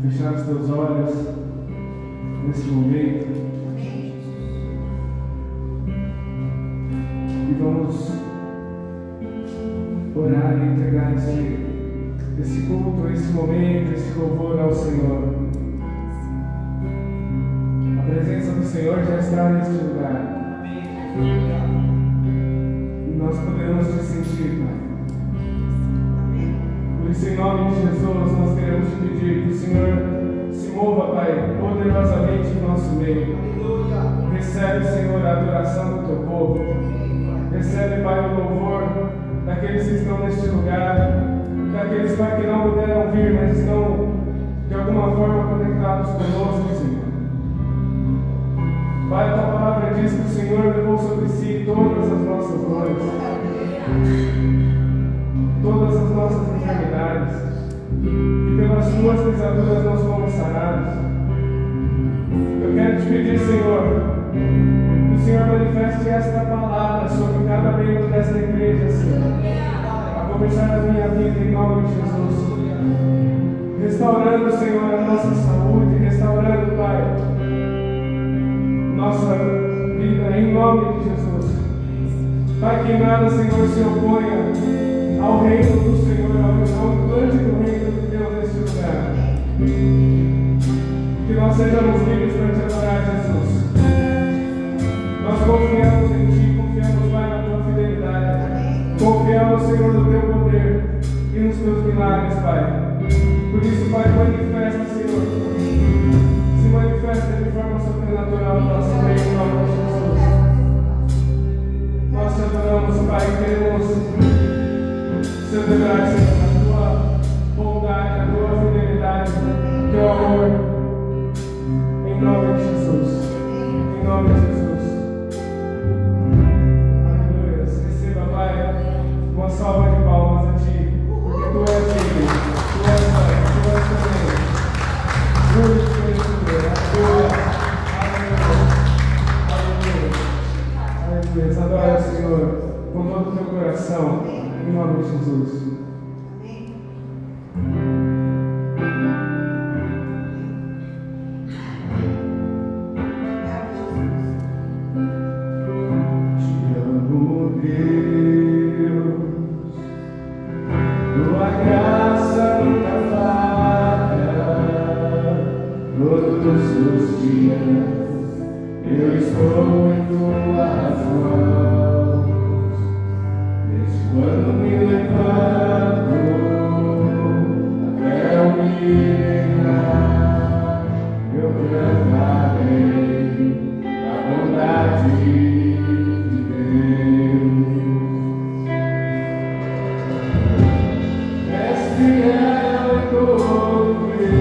fechar os teus olhos nesse momento e vamos orar e entregar esse culto, esse momento, esse louvor ao Senhor. A presença do Senhor já está neste lugar e nós podemos te sentir, Pai. Por isso, em nome de Jesus, nós queremos te pedir que o Senhor se mova, Pai, poderosamente em nosso meio. Recebe, Senhor, a adoração do teu povo. Recebe, Pai, o louvor daqueles que estão neste lugar, daqueles, Pai, que não puderam vir, mas estão de alguma forma conectados conosco, Senhor. Pai, a tua palavra diz que o Senhor levou sobre si todas as nossas dores, todas as nossas enfermidades, e pelas tuas pisaduras nós fomos sarados. Eu quero te pedir, Senhor, que o Senhor manifeste esta palavra sobre cada membro desta igreja, Senhor, a começar a minha vida em nome de Jesus, restaurando, Senhor, a nossa saúde, restaurando, Pai, nossa vida em nome de Jesus. Pai, que nada, Senhor, se oponha ao reino do Senhor, ao implante do reino de Deus neste lugar. Que nós sejamos livres para te adorar, Jesus. Nós confiamos em Ti, confiamos, Pai, na Tua fidelidade. Confiamos, Senhor, no Teu poder e nos Teus milagres, Pai. Por isso, Pai, manifesta, Senhor. Se manifesta de forma sobrenatural no nosso meio, em nome de Jesus. Nós te adoramos, Pai, queremos celebrar, Senhor, a Tua bondade, a Tua fidelidade, o Teu amor, em nome de Jesus. Em nome de Jesus. Aleluia. Receba, Pai, uma salva de palmas a Ti, porque Tu és digno, Tu és Pai, Tu és também. Muito Aleluia. Aleluia. Aleluia. Adora o Senhor com todo o teu coração, em nome de Jesus. Te amo, Deus, tua graça nunca falha, todos os dias eu estou em tuas mãos. Desde quando me levanto até eu me deitar, eu cantarei a bondade de Deus. És fiel em todo tempo.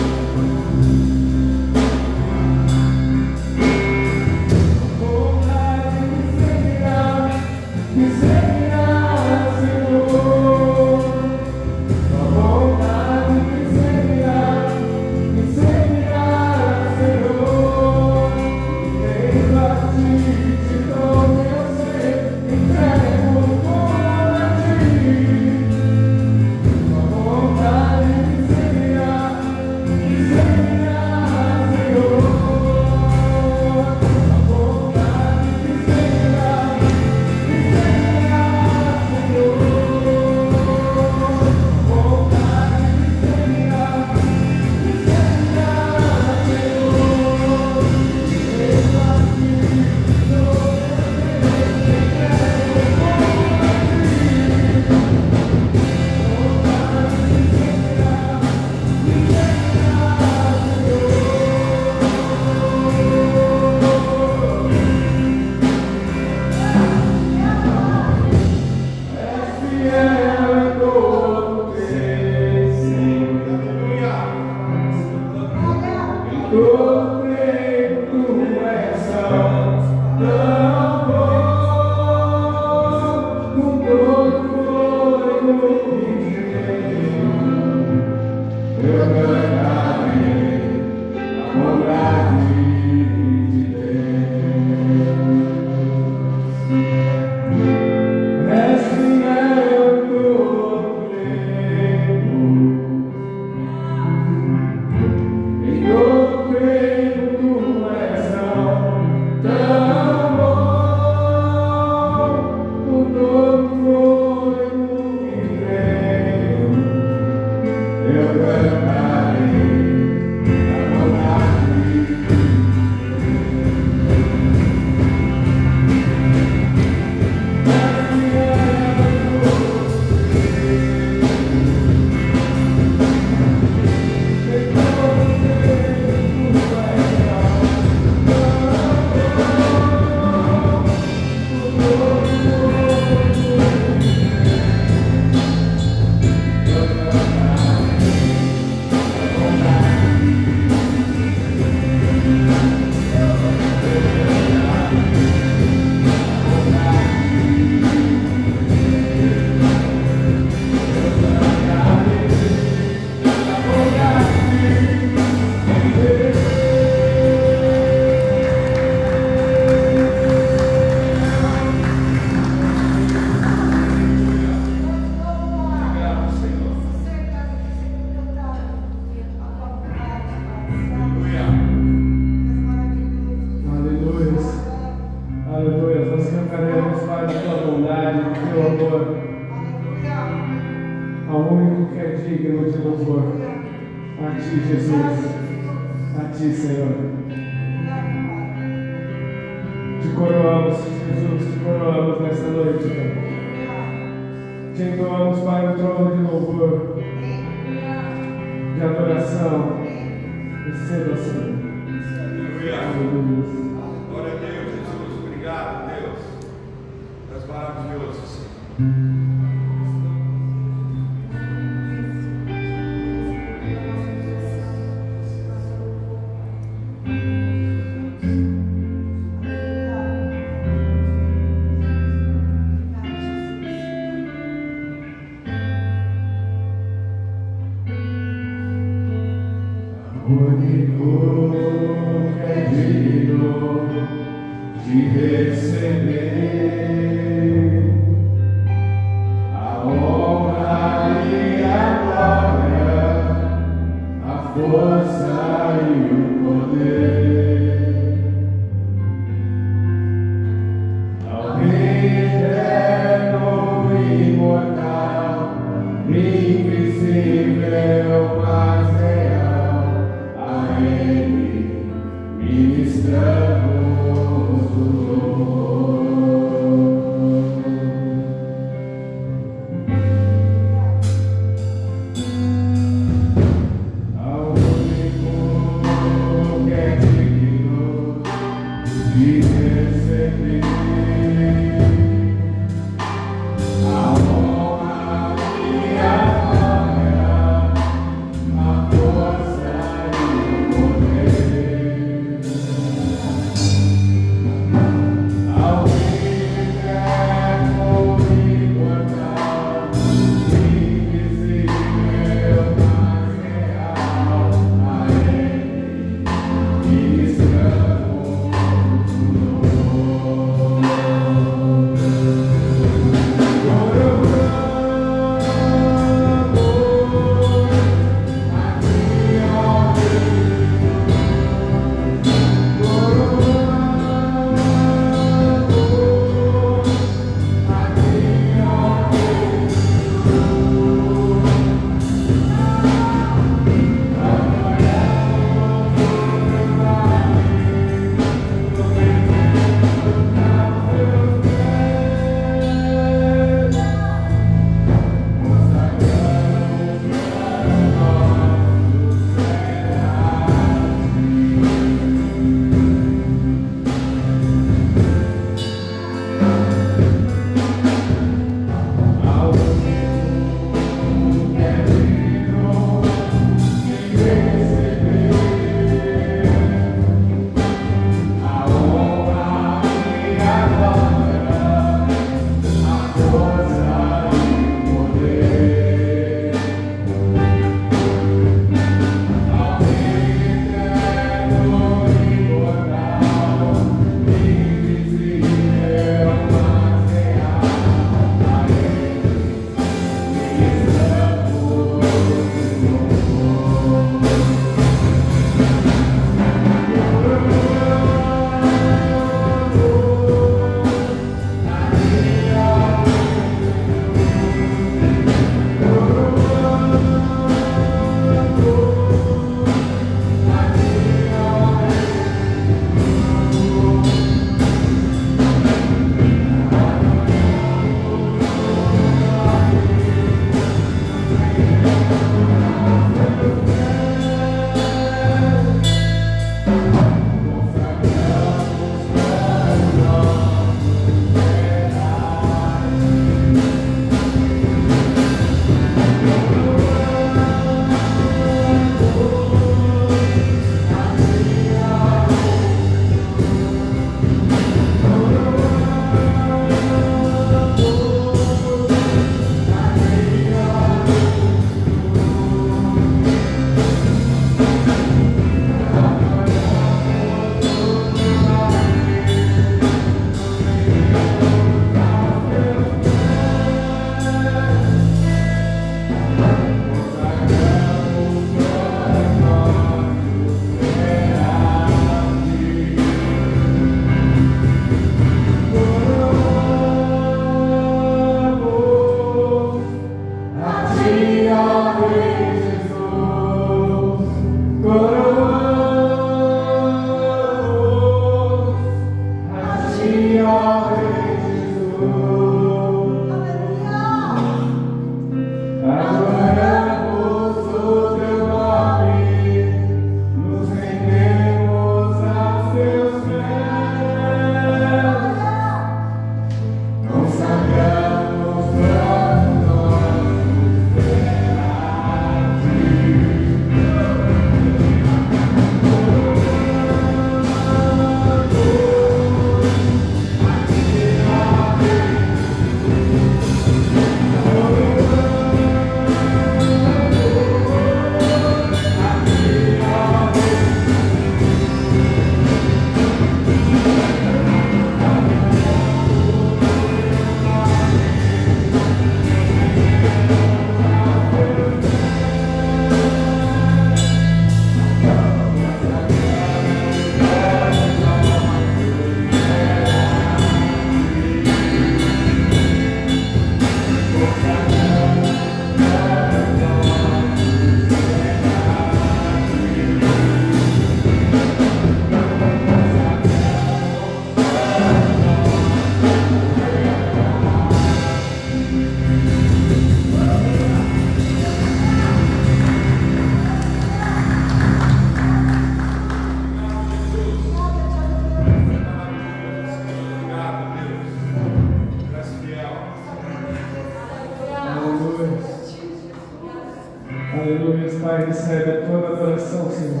Aleluia, Pai, recebe toda a adoração, Senhor.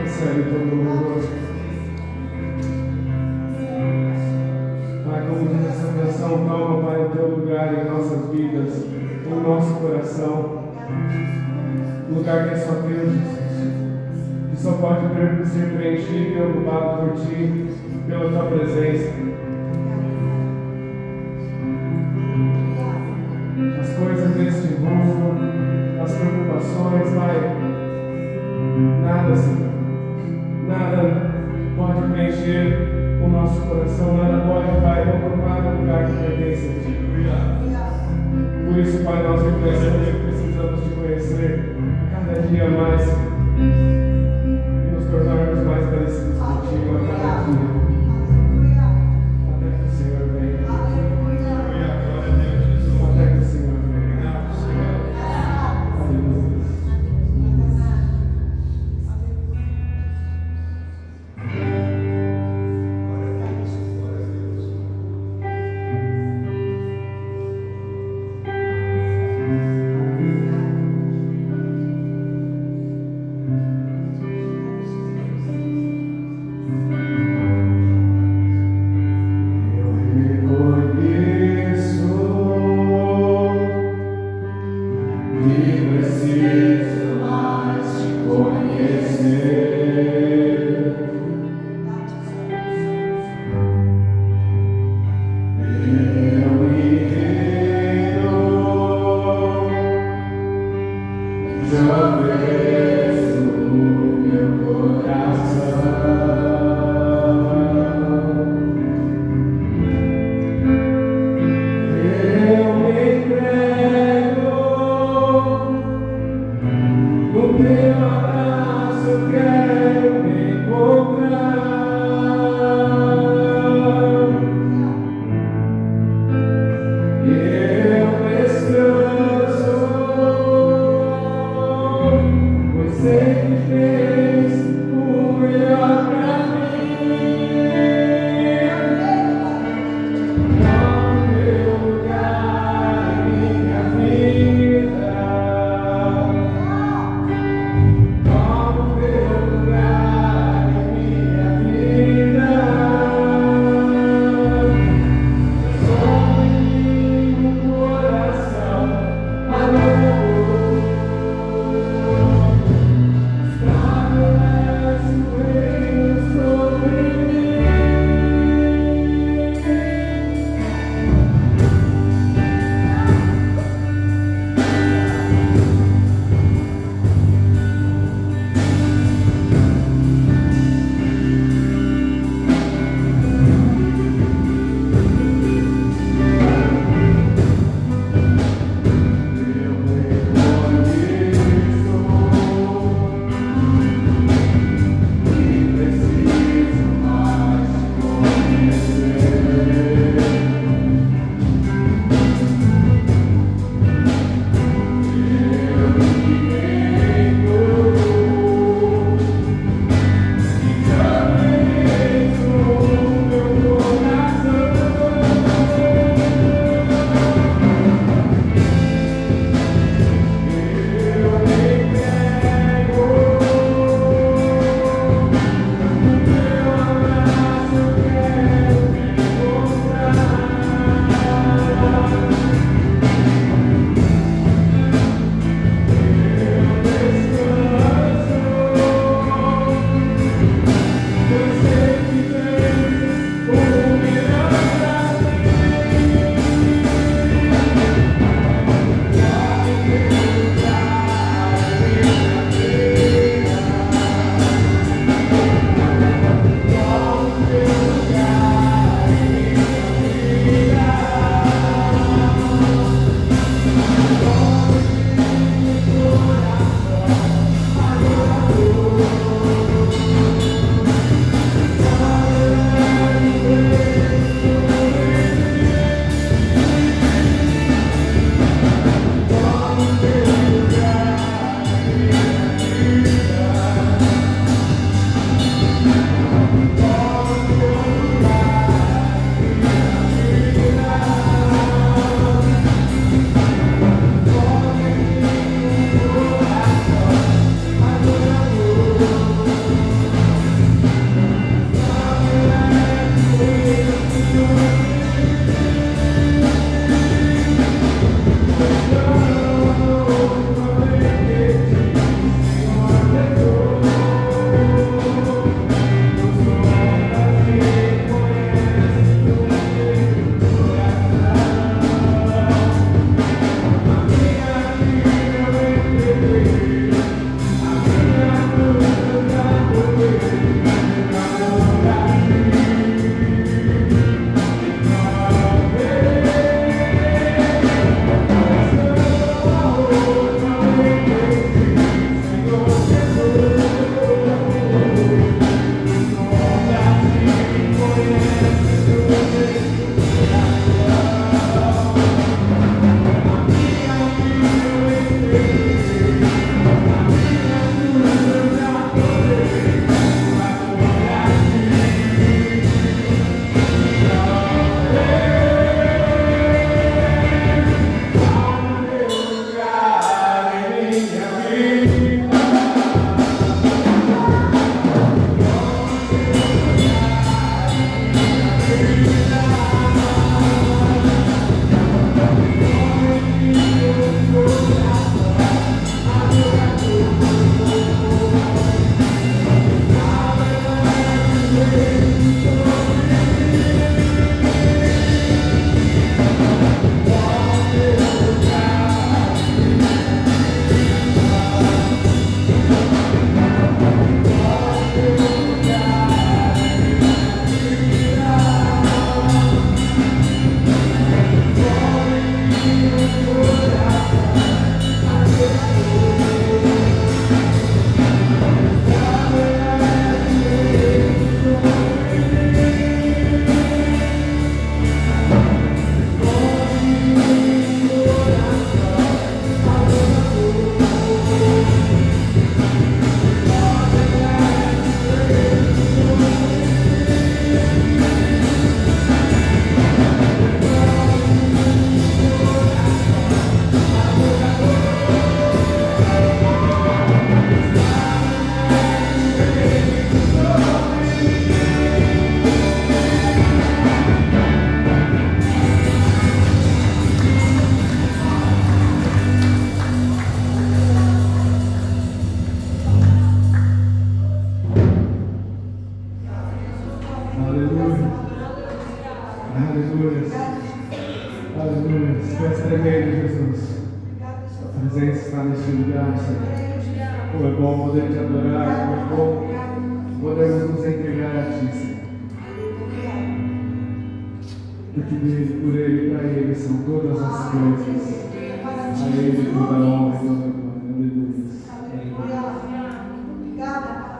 Recebe todo o louvor. Pai, como diz essa canção, toma, Pai, o teu lugar em nossas vidas, em nosso coração. Lugar que é só teu, Jesus. Que só pode ser preenchido e ocupado por Ti, pela Tua presença. As coisas deste mundo, as preocupações, Pai, nada, Senhor, nada pode preencher o nosso coração, nada pode, Pai, ocupar o lugar que pertence a Ti. Por isso, Pai, nós precisamos te conhecer cada dia mais e nos tornarmos mais parecidos contigo a cada dia. Até que o Senhor venha. Até que o Senhor venha. Aleluia. Tu és tremendo, Jesus. A presença está neste lugar, Senhor. Como é bom poder te adorar, como é bom podermos nos entregar a Ti, Senhor. Porque dele, por Ele e para Ele são todas as coisas. A Ele toda a honra e toda a glória. Aleluia. Obrigada, Pai.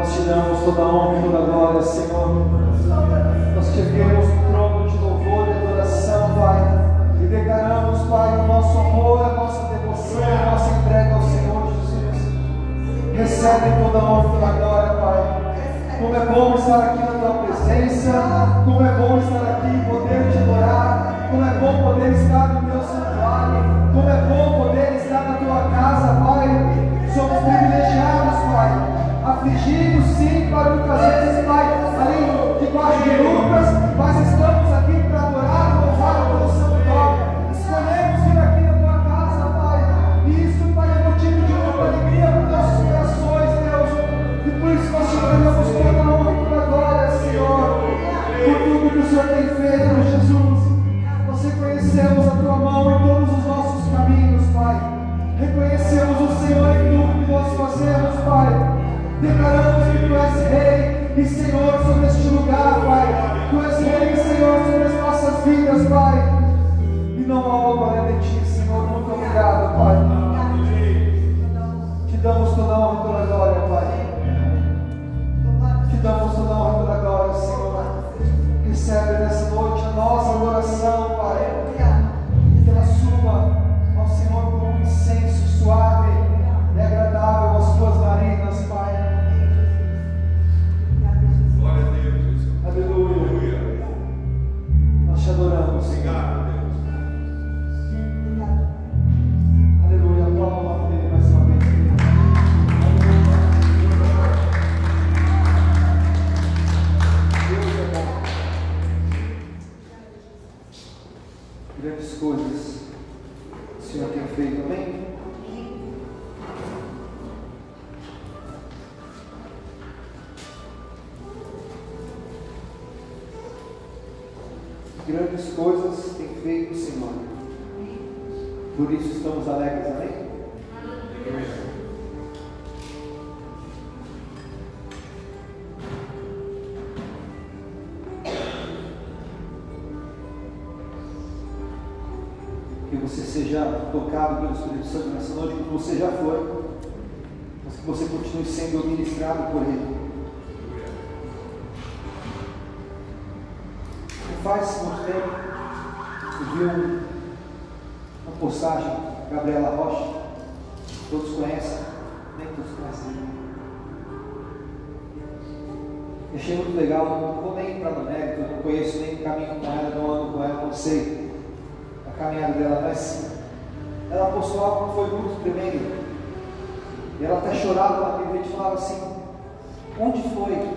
Nós te damos toda a honra e toda a glória, Senhor. Nós te erguemos no trono de louvor e adoração, Pai. E declaramos, Pai, o nosso amor, a nossa devoção, a nossa entrega ao Senhor Jesus. Recebe toda a honra e toda a glória, Pai. Como é bom estar aqui na Tua presença, como é bom estar aqui e poder te adorar, como é bom poder estar no Teu santuário, como é bom poder estar na Tua casa, Pai. Somos privilegiados, Pai. Afligidos, sim, para muitas vezes, Pai, ali debaixo de lutas, mas estamos aqui para adorar e louvar o Teu santo nome. Escolhemos vir aqui na Tua casa, Pai, e isso, Pai, é motivo de muita alegria para os nossos corações, Deus. E por isso nós te damos toda a honra e toda a glória, Senhor, por tudo que o Senhor tem feito, Jesus. Nós reconhecemos a Tua mão em todos os nossos caminhos, Pai. Reconhecemos o Senhor em tudo que nós fazemos, Pai. Declaramos que Tu és Rei e Senhor sobre este lugar, Pai. Tu és Rei e Senhor sobre as nossas vidas, Pai. E não há obra além de Ti, Senhor. Muito obrigado, Pai. Te damos toda a honra e toda a glória, Pai. Te damos toda a honra e toda a glória, Senhor. Recebe nessa noite a nossa adoração, Pai. Que ela suba ao Senhor como um incenso suave e agradável às Tuas narinas, Pai. Glória a Deus. Aleluia. Nós te adoramos. Obrigado, Deus. Aleluia. Aplauda o nome dele mais uma vez. Deus é bom. Grandes coisas o Senhor tem feito, amém? Grandes coisas tem feito o Senhor. Por isso estamos alegres, amém? Que você seja tocado pelo Espírito Santo nessa noite, como você já foi, mas que você continue sendo ministrado por Ele. Faz muito tempo eu vi uma postagem, Gabriela Rocha, todos conhecem, nem todos conhecem. Achei muito legal, não vou nem entrar no mérito, eu não conheço nem o caminho com ela, não ando com ela, não sei a caminhada dela, mas ela postou algo que foi muito tremendo. E ela até chorava naquele vídeo e falava assim: onde foi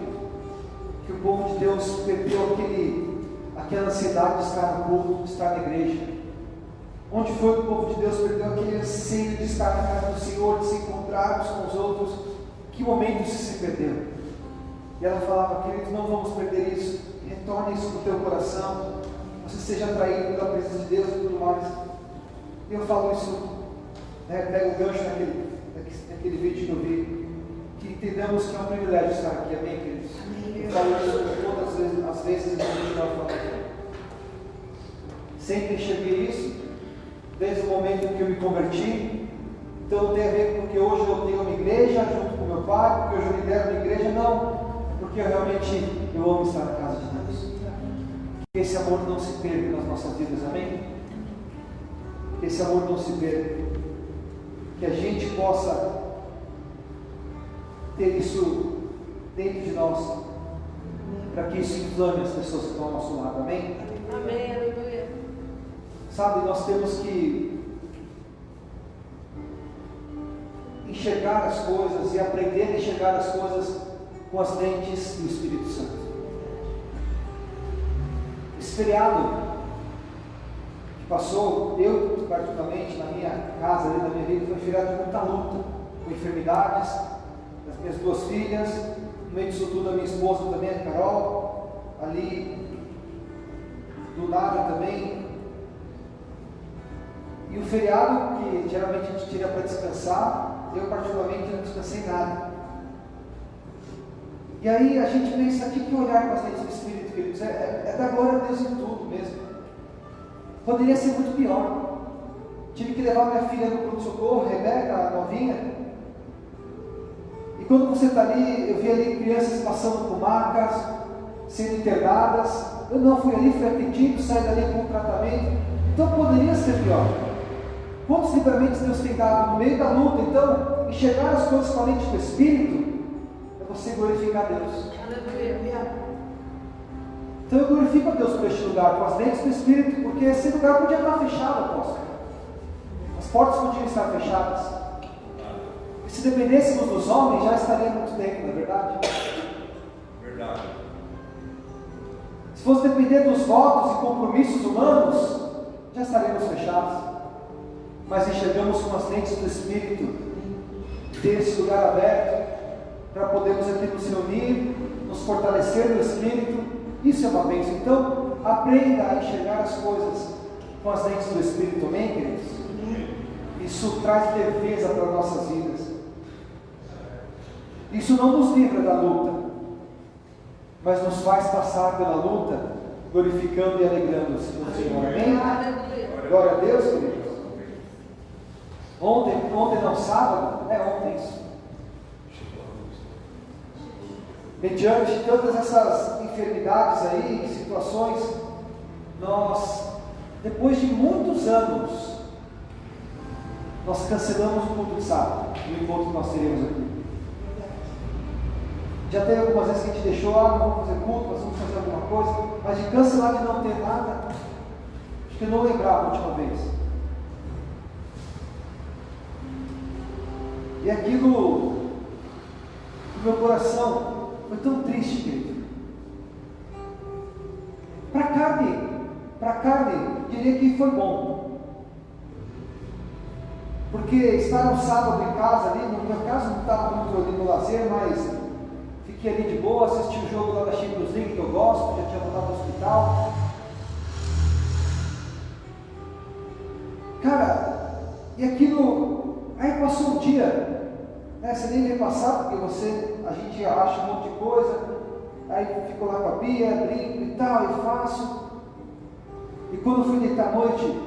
que o povo de Deus perdeu aquela ansiedade de estar no culto, de estar na igreja? Onde foi que o povo de Deus perdeu aquele anseio de estar na casa do Senhor, de se encontrar uns com os outros? Que momento isso se perdeu? E ela falava: queridos, não vamos perder isso, retorne isso no teu coração, você seja atraído pela presença de Deus e tudo mais. E eu falo isso, pego o gancho naquele vídeo que eu vi, que entendamos que é um privilégio estar aqui, amém, queridos? Eu falo isso todas as vezes que a gente vai falar. Sempre enxerguei isso, desde o momento em que eu me converti. Então não tem a ver porque hoje eu tenho uma igreja junto com meu pai, porque hoje eu lidero uma igreja, não. Porque eu realmente amo estar na casa de Deus. Que esse amor não se perca nas nossas vidas, amém? Que esse amor não se perca. Que a gente possa ter isso dentro de nós, para que isso inflame as pessoas que estão ao nosso lado, amém? Amém, aleluia. Sabe, nós temos que enxergar as coisas e aprender a enxergar as coisas com as lentes do Espírito Santo. Esse feriado que passou, eu particularmente na minha casa, ali na minha vida, foi um feriado de muita luta, com enfermidades das minhas duas filhas, no meio disso tudo a minha esposa também, a Carol, ali do lado também. E o feriado que geralmente a gente tira para descansar, eu particularmente não descansei nada. E aí a gente pensa, aqui que olhar para as lentes do Espírito, queridos, é dar glória a Deus em tudo mesmo. Poderia ser muito pior. Tive que levar minha filha no pronto-socorro, Rebeca, a novinha. E quando você está ali, eu vi ali crianças passando por marcas, sendo internadas. Eu não fui ali, fui atendido, saí dali com um tratamento. Então poderia ser pior. Quantos livramentos Deus tem dado no meio da luta? Então, enxergar as coisas com a lente do Espírito é você glorificar Deus. Então eu glorifico a Deus por este lugar, com as lentes do Espírito, porque esse lugar podia estar fechado, apóstolo. As portas podiam estar fechadas. E se dependêssemos dos homens, já estaria há muito tempo, não é verdade? Verdade. Se fosse depender dos votos e compromissos humanos, já estaríamos fechados. Mas enxergamos com as lentes do Espírito, ter esse lugar aberto, para podermos aqui nos reunir, nos fortalecer no Espírito. Isso é uma bênção. Então, aprenda a enxergar as coisas com as lentes do Espírito, amém, queridos? Isso traz leveza para as nossas vidas. Isso não nos livra da luta, mas nos faz passar pela luta, glorificando e alegrando-se no Senhor, amém? Glória a Deus, queridos. Ontem não, sábado, ontem isso. Mediante todas essas enfermidades aí, situações, nós, depois de muitos anos, nós cancelamos o culto de sábado, no encontro que nós teremos aqui. Já teve algumas vezes que a gente deixou, não vamos fazer culto, mas vamos fazer alguma coisa, mas de cancelar, de não ter nada, acho que eu não lembrava a última vez. E aquilo, no meu coração, foi tão triste, querido. Para a carne, diria que foi bom. Porque estar um sábado em casa ali, no meu caso não estava muito ali no lazer, mas fiquei ali de boa, assisti o jogo lá da Champions League que eu gosto, já tinha voltado ao hospital. Cara, e aquilo, aí passou um dia, né, você nem vê passar, porque a gente acha um monte de coisa, aí fico lá com a Bia, brinco e tal, e faço. E quando eu fui deitar à noite,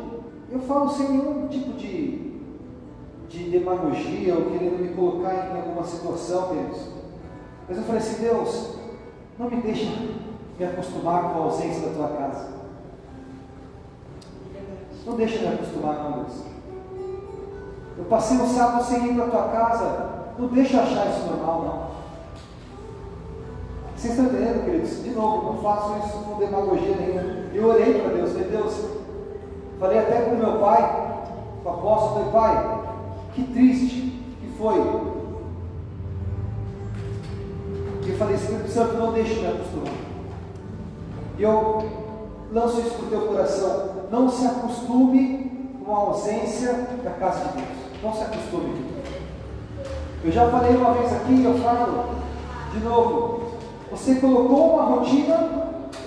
eu falo sem nenhum tipo de demagogia ou querendo me colocar em alguma situação, Deus. Mas eu falei assim, Deus, não me deixa me acostumar com a ausência da tua casa. Não deixa me acostumar, não, Deus. Eu passei um sábado sem ir para a tua casa, não deixa eu achar isso normal, não. Vocês estão entendendo, queridos? De novo, não faço isso com demagogia nenhuma. Eu orei para Deus, falei, Deus, falei até com o meu pai, com o apóstolo, falei, pai, que triste que foi. E eu falei, Espírito Santo, não deixe me acostumar. E eu lanço isso para o teu coração. Não se acostume com a ausência da casa de Deus. Não se acostume. Eu já falei uma vez aqui, eu falo de novo. Você colocou uma rotina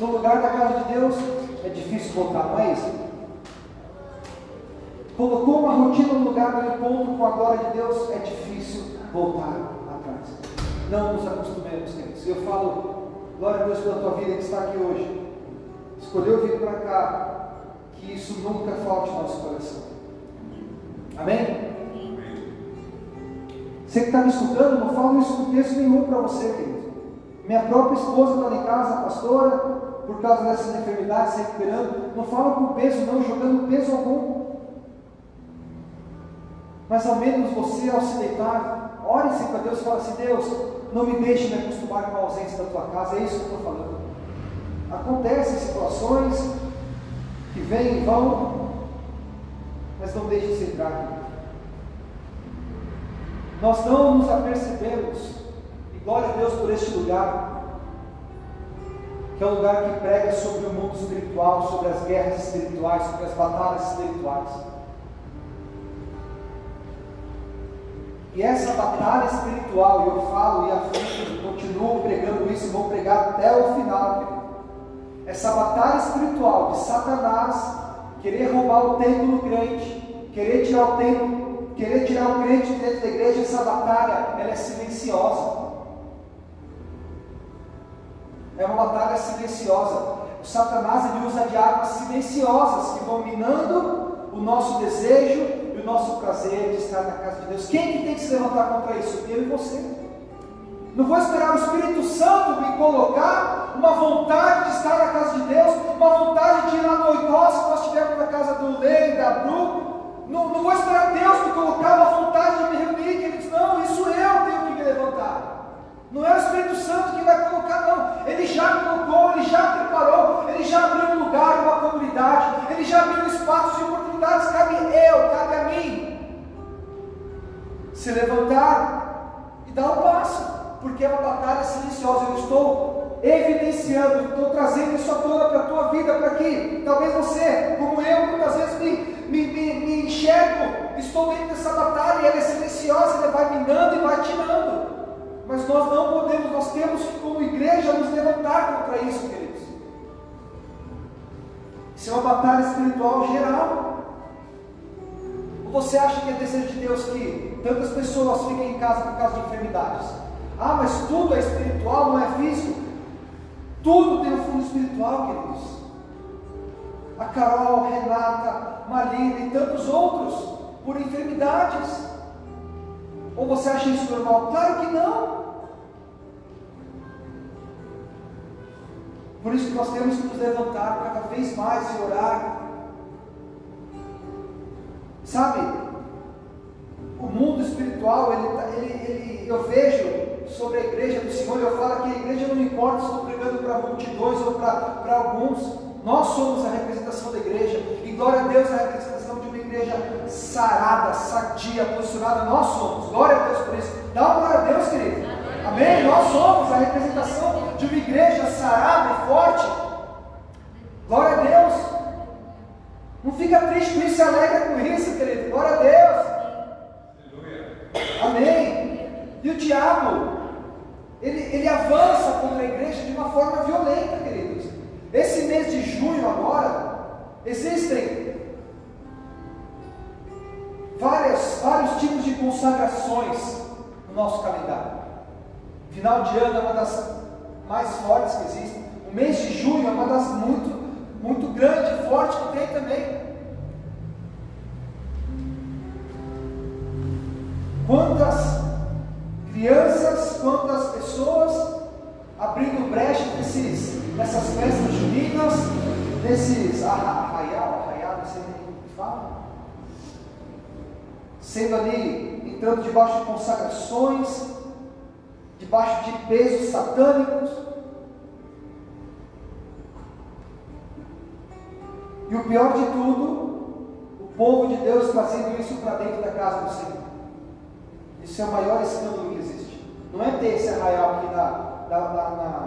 no lugar da casa de Deus, é difícil voltar, não é isso? Colocou uma rotina no lugar do encontro com a glória de Deus, é difícil voltar atrás. Não nos acostumemos, queridos. Eu falo, glória a Deus pela tua vida que está aqui hoje. Escolheu vir para cá, que isso nunca falte no nosso coração. Amém? Você que está me escutando, não falo isso com texto nenhum para você, querido. Minha própria esposa está lá em casa, pastora, por causa dessas enfermidades, se recuperando. Não falo com peso, não, jogando peso algum. Mas ao menos você, ao se deitar, ore-se para Deus e fala assim, Deus, não me deixe me acostumar com a ausência da tua casa. É isso que eu estou falando. Acontecem situações que vêm e vão, mas não deixe de se entrar aqui. Nós não nos apercebemos, e glória a Deus por este lugar, que é um lugar que prega sobre o mundo espiritual, sobre as guerras espirituais, sobre as batalhas espirituais. E essa batalha espiritual, e eu falo e afirmo, continuo pregando isso e vou pregar até o final. Essa batalha espiritual de Satanás querer roubar o templo do crente, querer tirar o templo, querer tirar o crente de dentro da igreja, essa batalha, ela é silenciosa. É uma batalha silenciosa. O Satanás, ele usa de armas silenciosas que vão minando o nosso desejo e o nosso prazer de estar na casa de Deus. Quem que tem que se levantar contra isso? Eu e você. Não vou esperar o Espírito Santo me colocar uma vontade de estar na casa de Deus, uma vontade de ir lá no Oitós, que nós tivemos na casa do Lei, da Bru. Não vou esperar Deus me colocar uma vontade de me reunir, queridos. Não, isso eu tenho que me levantar. Não é o Espírito Santo que vai colocar, não. Ele já colocou, Ele já preparou, Ele já abriu um lugar, uma comunidade, Ele já abriu um espaço de oportunidades. Cabe a mim se levantar e dar um passo, porque é uma batalha silenciosa. Eu estou evidenciando, estou trazendo isso à tona para a tua vida, para que talvez você, como eu, muitas vezes me enxergo, estou dentro dessa batalha, e ela é silenciosa, ela vai minando e vai tirando. Mas nós não podemos, nós temos que, como igreja, nos levantar contra isso, queridos. Isso é uma batalha espiritual geral. Ou você acha que é desejo de Deus que tantas pessoas fiquem em casa por causa de enfermidades? Ah, mas tudo é espiritual, não é físico? Tudo tem um fundo espiritual, queridos. A Carol, a Renata, Marina e tantos outros, por enfermidades. Ou você acha isso normal? Claro que não. Por isso que nós temos que nos levantar cada vez mais e orar. Sabe, o mundo espiritual, eu vejo sobre a igreja do Senhor, eu falo que a igreja não importa se estou pregando para multidões ou para alguns. Nós somos a representação da igreja, e glória a Deus, a representação de uma igreja sarada, sadia, posicionada. Nós somos, glória a Deus por isso. Dá uma glória a Deus, querido. Amém? Nós somos a representação de uma igreja sarada e forte. Glória a Deus. Não fica triste com isso, se alegra com isso, querido. Glória a Deus. Amém. E o diabo, ele avança contra a igreja de uma forma violenta, queridos. Esse mês de junho agora, existem vários tipos de consagrações no nosso calendário. Final de ano é uma das mais fortes que existem. O mês de junho é uma das muito grande e forte que tem também. Quantas crianças, quantas pessoas abrindo brecha nessas festas juninas, nesses arraial, não sei nem como que fala, sendo ali, entrando debaixo de consagrações, debaixo de pesos satânicos. E o pior de tudo, o povo de Deus trazendo isso para dentro da casa do Senhor. Isso é o maior escândalo que existe. Não é ter esse arraial aqui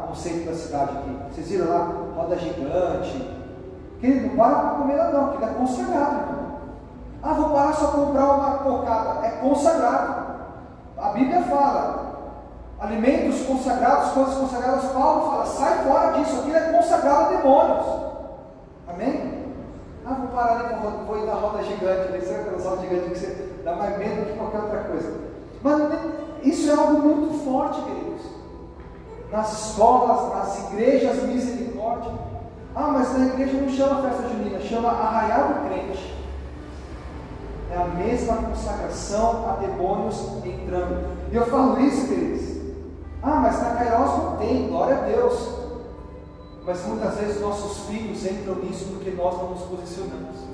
no centro da cidade aqui. Vocês viram lá, roda gigante. Querido, não para para comer lá não, porque é consagrado, irmão. Ah, vou parar só comprar uma cocada. É consagrado. A Bíblia fala, alimentos consagrados, coisas consagradas. Paulo fala, sai fora disso, aquilo é consagrado a demônios. Amém? Ah, vou parar ali, vou ir na roda gigante, nem sei aquelas rodas gigantes que você dá mais medo que qualquer outra coisa. Mas isso é algo muito forte, queridos. Nas escolas, nas igrejas, misericórdia. Ah, mas na igreja não chama festa junina, chama arraial do crente. É a mesma consagração a demônios entrando. E eu falo isso, queridos. Ah, mas na Kairos não tem, glória a Deus. Mas muitas vezes nossos filhos entram nisso porque nós não nos posicionamos.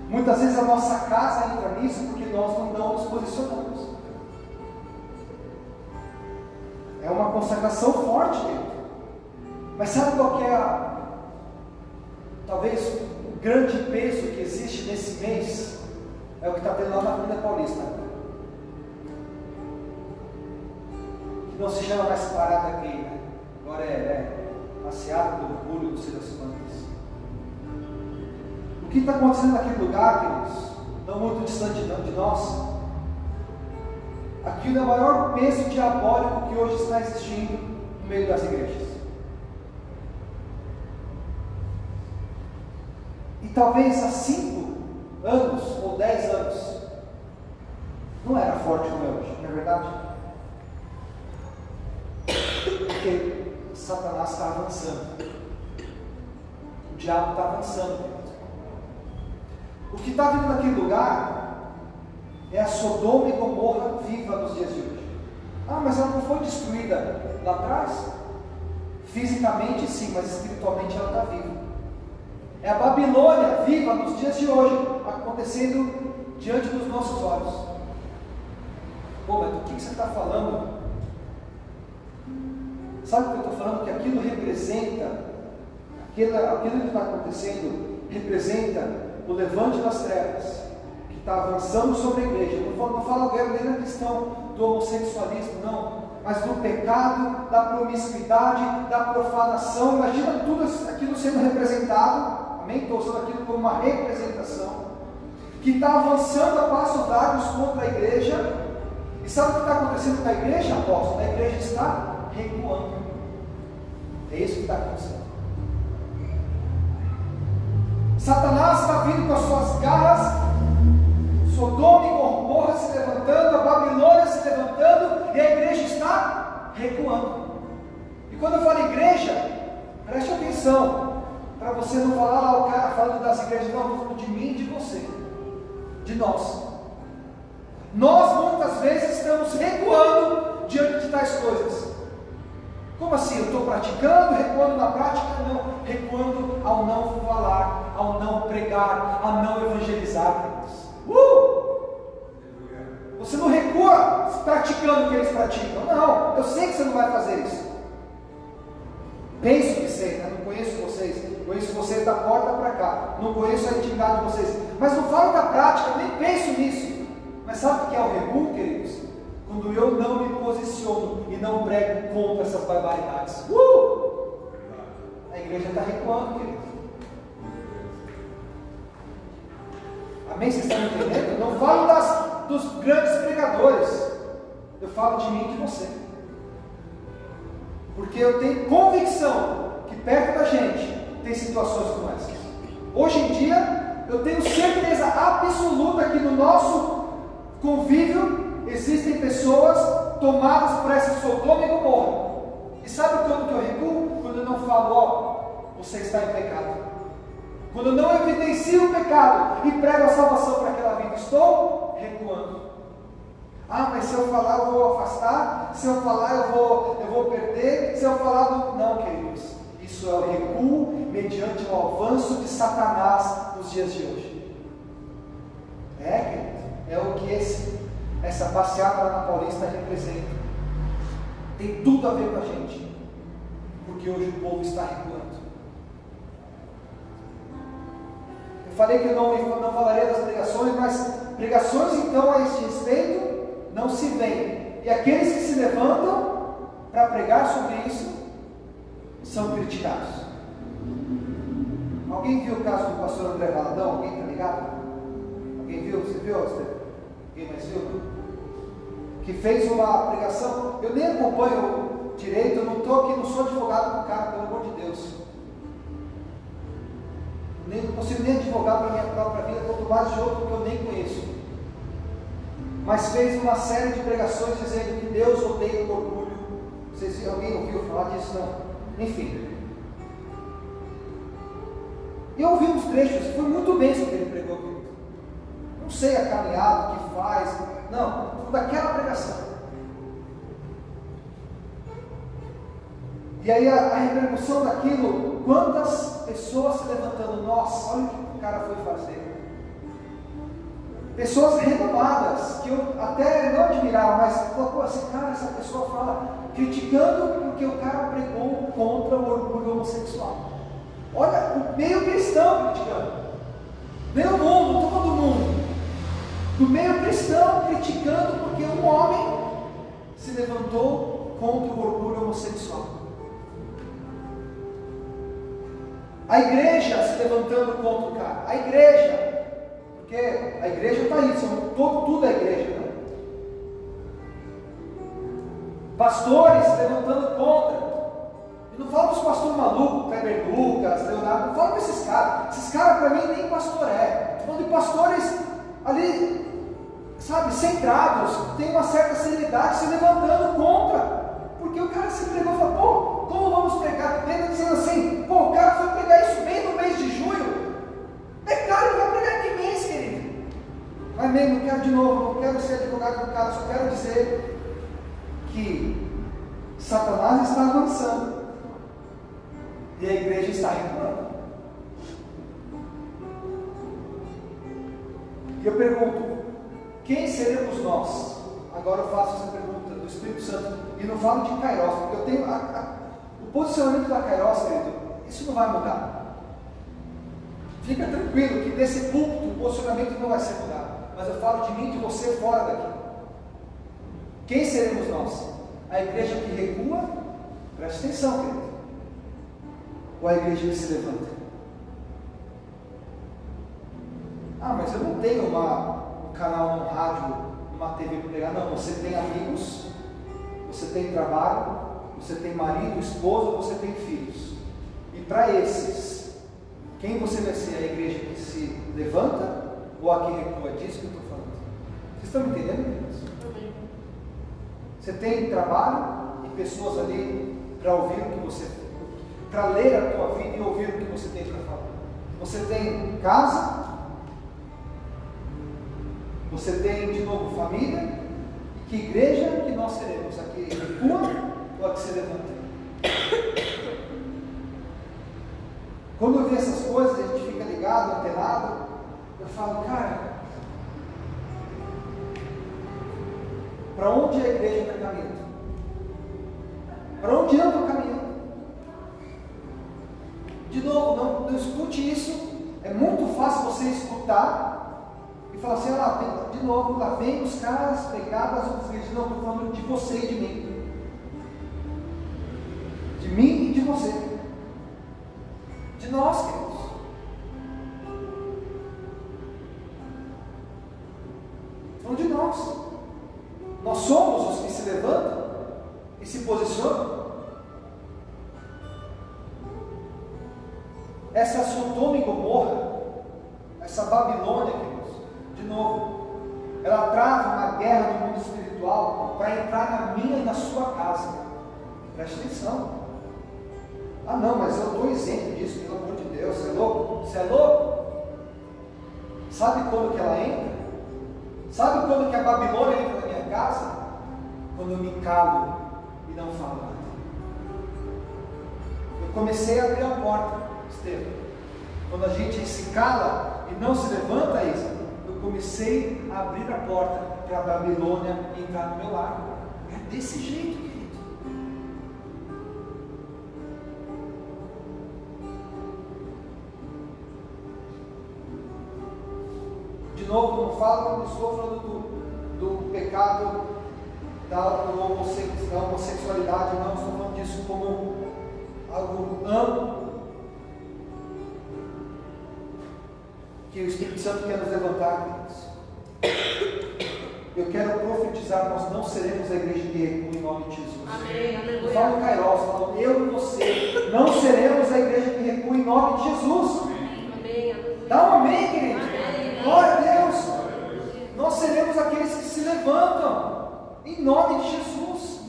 Muitas vezes a nossa casa entra nisso porque nós não nos posicionamos. É uma consagração forte, querido. Mas sabe qual que é talvez o grande peso que existe nesse mês? É o que está tendo lá na Avenida Paulista. Que não se chama mais parada gay, né? Agora é passeada do orgulho do Ser das Quantas. O que está acontecendo naquele lugar, queridos? Não muito distante de nós. Aquilo é o maior peso diabólico que hoje está existindo no meio das igrejas. E talvez há 5 anos ou 10 anos não era forte como é hoje, não é verdade? Porque Satanás está avançando, o diabo está avançando. O que está vindo naquele lugar é a Sodoma e Gomorra viva nos dias de hoje. Ah, mas ela não foi destruída lá atrás? Fisicamente sim, mas espiritualmente ela está viva. É a Babilônia viva nos dias de hoje, acontecendo diante dos nossos olhos. Pô, mas do que você está falando? Sabe o que eu estou falando? Que aquilo representa, aquilo que está acontecendo, representa o levante das trevas, que está avançando sobre a igreja. Não falo nem na questão do homossexualismo, não, mas do pecado, da promiscuidade, da profanação. Imagina tudo aquilo sendo representado, amém? Estou usando aquilo como uma representação, que está avançando a passos largos contra a igreja. E sabe o que está acontecendo com a igreja, apóstolo? A igreja está recuando. É isso que está acontecendo. Satanás está vindo com as suas garras, Sodoma e Gomorra se levantando, a Babilônia se levantando, e a igreja está recuando. E quando eu falo igreja, preste atenção, para você não falar lá o cara falando das igrejas, não, eu estou falando de mim e de você, de nós. Nós muitas vezes estamos recuando diante de tais coisas. Como assim? Eu estou praticando, recuando na prática? Não, recuando ao não falar, ao não pregar, a não evangelizar. Você não recua praticando o que eles praticam. Não, eu sei que você não vai fazer isso. Penso que sei, né? Não conheço vocês. Conheço vocês da porta para cá. Não conheço a intimidade de vocês. Mas não falo da prática, nem penso nisso. Mas sabe o que é o recuo, queridos? Quando eu não me posiciono e não prego contra essas barbaridades. A igreja está recuando, queridos. Amém? Vocês estão entendendo? Não falo dos grandes pregadores. Eu falo de mim e de você. Porque eu tenho convicção que perto da gente tem situações como essas. Hoje em dia, eu tenho certeza absoluta que no nosso convívio existem pessoas tomadas por essa Sodoma e Gomorra. E sabe quando que eu recuo? Quando eu não falo, você está em pecado. Quando eu não evidencio o pecado e prego a salvação para aquela vida, estou recuando. Ah, mas se eu falar eu vou afastar, se eu falar eu vou perder, se eu falar não, queridos. Isso é o recuo mediante o avanço de Satanás nos dias de hoje. Querido, é o que essa passeata lá na Paulista representa. Tem tudo a ver com a gente, porque hoje o povo está recuando. Eu falei que eu não falaria das pregações, mas pregações então a este respeito não se veem, e aqueles que se levantam para pregar sobre isso são criticados. Alguém viu o caso do pastor André Valadão? Alguém está ligado? Alguém viu? Você viu? Alguém mais viu? Que fez uma pregação. Eu nem acompanho direito, eu não estou aqui, não sou advogado do cara, pelo amor de Deus. Não consigo nem advogar para a minha própria vida, quanto mais de outro que eu nem conheço. Mas fez uma série de pregações dizendo que Deus odeia o orgulho. Alguém ouviu falar disso? Não. Enfim. Eu ouvi uns trechos, foi muito bem isso que ele pregou. Não sei a caminhada, o que faz. Não, daquela pregação. E aí a repercussão daquilo, quantas pessoas se levantando, nossa, olha o que o cara foi fazer. Pessoas renomadas, que eu até não admirava, mas pô, assim, cara, essa pessoa fala, criticando porque o cara pregou contra o orgulho homossexual. Olha, o meio cristão criticando. Meio mundo, todo mundo. Do meio cristão criticando porque um homem se levantou contra o orgulho homossexual. A igreja se levantando contra o cara. A igreja. Porque a igreja está aí, tudo é igreja, né? Pastores levantando contra. E não falo dos pastores malucos, Kleber Lucas, Leonardo, não falo desses caras. Esses caras para mim nem pastor é. Estou falando de pastores ali, sabe, centrados, tem uma certa seriedade, se levantando contra. Porque o cara se pregou e falou, pô, como vamos pregar? Ele dizendo assim, pô, o cara foi pregar isso bem no mês de junho. Cara, ele vai pregar que mês, querido? Mas mesmo, não quero de novo, não quero ser advogado do cara, só quero dizer que Satanás está avançando e a igreja está recuando. E eu pergunto, quem seremos nós? Agora eu faço essa pergunta do Espírito Santo e não falo de Kairos, porque eu tenho o posicionamento da Kairos, querido, isso não vai mudar. Fica tranquilo que nesse púlpito o posicionamento não vai ser mudado, mas eu falo de mim e de você fora daqui. Quem seremos nós? A igreja que recua? Preste atenção, querido. Ou a igreja que se levanta? Ah, mas eu não tenho um canal no rádio, uma TV para pegar. Não, você tem amigos, você tem trabalho, você tem marido, esposa, você tem filhos. E para esses, quem você vai ser? A igreja que se levanta ou a que recua? Disso que eu estou falando. Vocês estão me entendendo, queridos? Você tem trabalho e pessoas ali para ouvir o que você, para ler a tua vida e ouvir o que você tem para falar. Você tem casa, você tem de novo família, e que igreja que nós seremos? A que recua ou a que se levanta? Quando eu vi essas coisas, a gente fica ligado, antenado, eu falo, cara, para onde a igreja está caminhando? Para onde eu estou caminhando? De novo, não escute isso. É muito fácil você escutar e falar assim, lá, de novo, lá vem os caras pegar as outras igrejas. Não, estou falando de você e de mim. De mim e de você. De nós, queridos. Falando de nós. Nós somos os que se levantam e se posicionam. Essa Sodoma e Gomorra, essa Babilônia, queridos, de novo, ela trava uma guerra no mundo espiritual para entrar na minha e na sua casa. Preste atenção. Ah não, mas eu estou isento disso, pelo amor de Deus, você é louco? Você é louco? Sabe quando que ela entra? Sabe quando que a Babilônia entra na minha casa? Quando eu me calo e não falo nada. Eu comecei a abrir a porta, Estevam. Quando a gente se cala e não se levanta, Isa, eu comecei a abrir a porta para a Babilônia entrar no meu lar. É desse jeito, querido. De novo, não estou falando do pecado da homossexualidade, não estou falando disso como algo amplo que o Espírito Santo quer nos levantar. Eu quero profetizar, nós não seremos a igreja que recua em nome de Jesus. Amém, aleluia. Eu falo Kairos, falo eu e você, não seremos a igreja que recua em nome de Jesus. Amém, aleluia. Dá um amém, querido. Amém. Glória a Deus. Nós seremos aqueles que se levantam em nome de Jesus.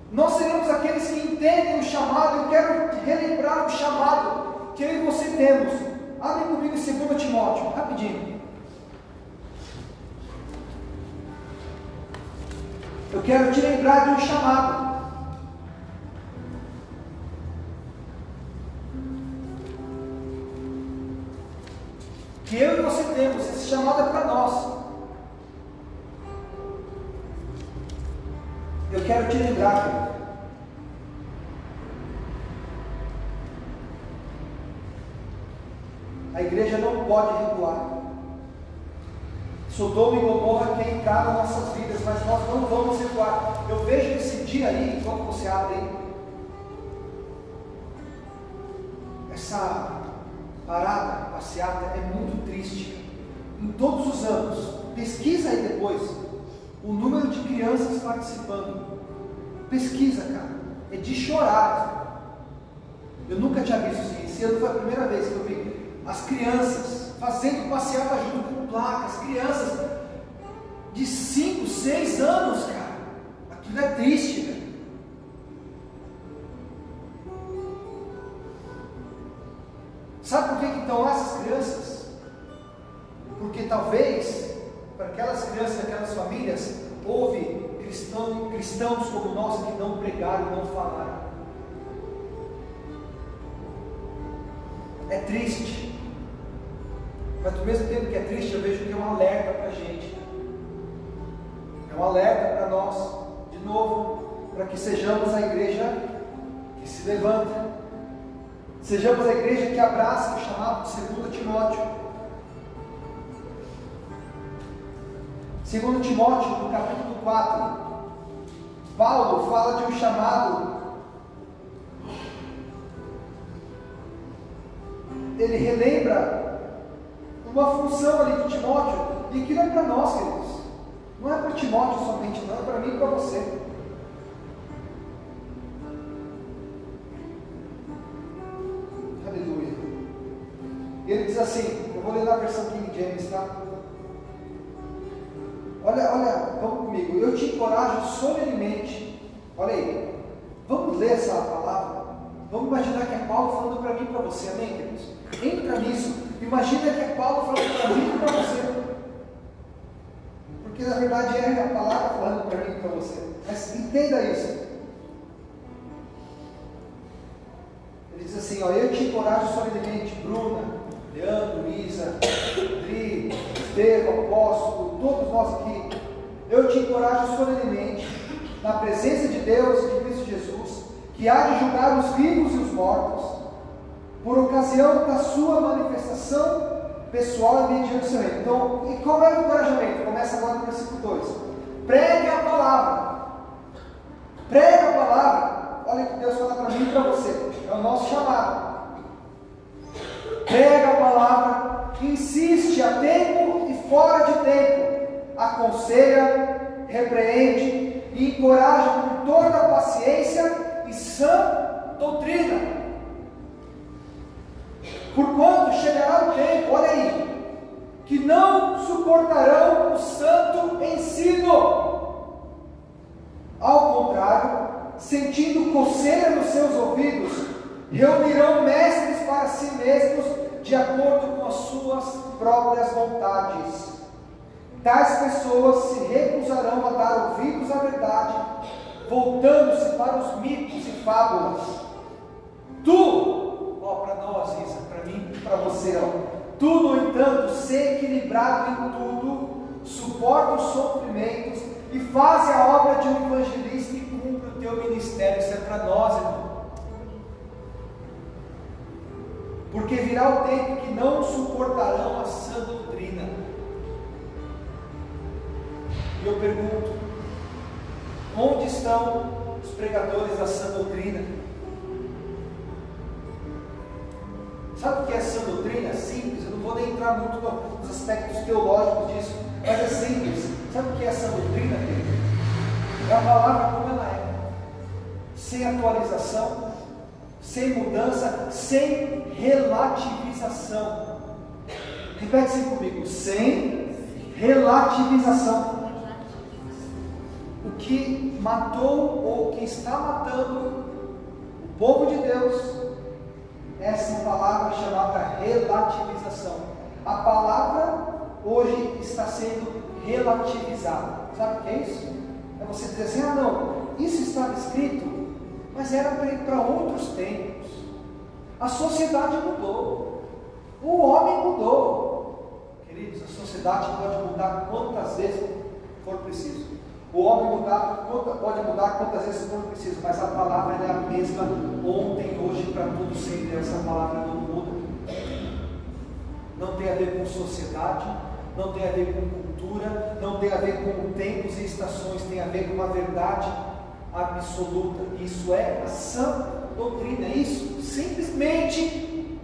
Nós seremos aqueles que entendem o chamado. Eu quero relembrar o chamado que eu e você temos. Abre comigo em 2 Timóteo, rapidinho. Eu quero te lembrar de um chamado. Que eu e você temos, esse chamado é para nós. Eu quero te lembrar, querido. A igreja não pode recuar. Sodoma e Gomorra quer entrar nas nossas vidas, mas nós não vamos recuar. Eu vejo esse dia aí, enquanto você abre aí, essa parada, passeata, é muito triste. Em todos os anos, pesquisa aí depois, o número de crianças participando. Pesquisa, cara, é de chorar. Eu nunca tinha visto isso. Esse ano foi a primeira vez que eu vi as crianças fazendo passeata junto com placas, crianças de 5, 6 anos, cara. Aquilo é triste, velho. Sabe por que estão lá essas crianças? Porque talvez, para aquelas crianças, aquelas famílias, houve cristãos cristãos como nós que não pregaram e não falaram. É triste, mas ao mesmo tempo que é triste, eu vejo que é um alerta para a gente, é um alerta para nós, de novo, para que sejamos a igreja que se levanta, sejamos a igreja que abraça o chamado de 2 Timóteo. 2 Timóteo, no capítulo 4, Paulo fala de um chamado. Ele relembra uma função ali de Timóteo, e que não é para nós, queridos, não é para Timóteo somente, não, é para mim e para você. Aleluia. Ele diz assim, eu vou ler na versão King James, tá? Olha, vamos comigo. Eu te encorajo solenemente. Olha aí, vamos ler essa palavra. Vamos imaginar que é Paulo falando para mim e para você, amém, queridos? Entra nisso, imagina que é Paulo falando para mim e para você, porque na verdade é a palavra falando para mim e para você, mas entenda isso. Ele diz assim, ó, eu te encorajo solenemente, Bruna, Leandro, Isa, Dri, Estevão, Apóstolo, todos nós aqui, eu te encorajo solenemente, na presença de Deus e de Cristo Jesus, que há de julgar os vivos e os mortos, por ocasião da sua manifestação pessoal e mediante o seu reino. Então, e qual é o encorajamento? Começa agora no versículo 2. Pregue a palavra. Pregue a palavra. Olha o que Deus fala para mim e para você. É o nosso chamado. Prega a palavra. Insiste a tempo e fora de tempo. Aconselha, repreende e encoraja com toda a paciência e sã doutrina. Porquanto chegará o tempo, olha aí, que não suportarão o santo ensino. Ao contrário, sentindo coceira nos seus ouvidos, reunirão mestres para si mesmos, de acordo com as suas próprias vontades. Tais pessoas se recusarão a dar ouvidos à verdade, voltando-se para os mitos e fábulas. Para nós, Isa, para mim e para você, tu, no entanto, ser equilibrado em tudo, suporta os sofrimentos e faz a obra de um evangelista e cumpre o teu ministério. Isso é para nós, irmão. Porque virá o tempo que não suportarão a sã doutrina. E eu pergunto, onde estão os pregadores da sã doutrina? Sabe o que é sã doutrina? É simples, eu não vou nem entrar muito nos aspectos teológicos disso, mas é simples. Sabe o que é sã doutrina, querido? É a palavra como ela é, sem atualização, sem mudança, sem relativização. Repete assim comigo, sem relativização. O que matou ou o que está matando o povo de Deus, essa palavra chamada relativização. A palavra hoje está sendo relativizada. Sabe o que é isso? É você dizer assim, não, isso estava escrito, mas era para outros tempos. A sociedade mudou, o homem mudou. Queridos, a sociedade pode mudar quantas vezes for preciso. O homem pode mudar quantas vezes for preciso, mas a palavra é a mesma ontem, hoje, para tudo sempre. Essa palavra não muda. Não tem a ver com sociedade, não tem a ver com cultura, não tem a ver com tempos e estações, tem a ver com uma verdade absoluta. Isso é a sã doutrina. Isso simplesmente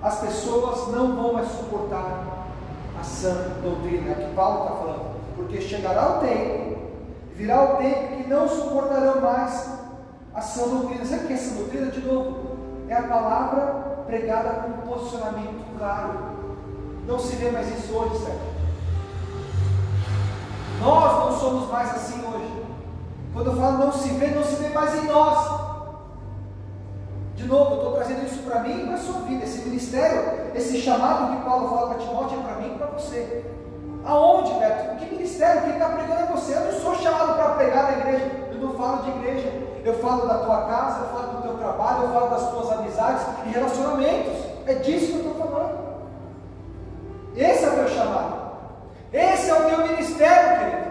as pessoas não vão mais suportar a sã doutrina. É o que Paulo está falando. Porque chegará o tempo, virá o tempo que não suportarão mais a sã doutrina. Sabe o que é essa doutrina? De novo, é a palavra pregada com um posicionamento claro. Não se vê mais isso hoje, certo? Nós não somos mais assim hoje. Quando eu falo não se vê mais em nós. De novo, eu estou trazendo isso para mim e para a sua vida. Esse ministério, esse chamado que Paulo fala para Timóteo é para mim e para você. Aonde, Beto? Que ministério? Quem está pregando é você. Eu não sou chamado para pregar na igreja. Eu não falo de igreja. Eu falo da tua casa, eu falo do teu trabalho, eu falo das tuas amizades e relacionamentos. É disso que eu estou falando. Esse é o teu chamado. Esse é o teu ministério, querido.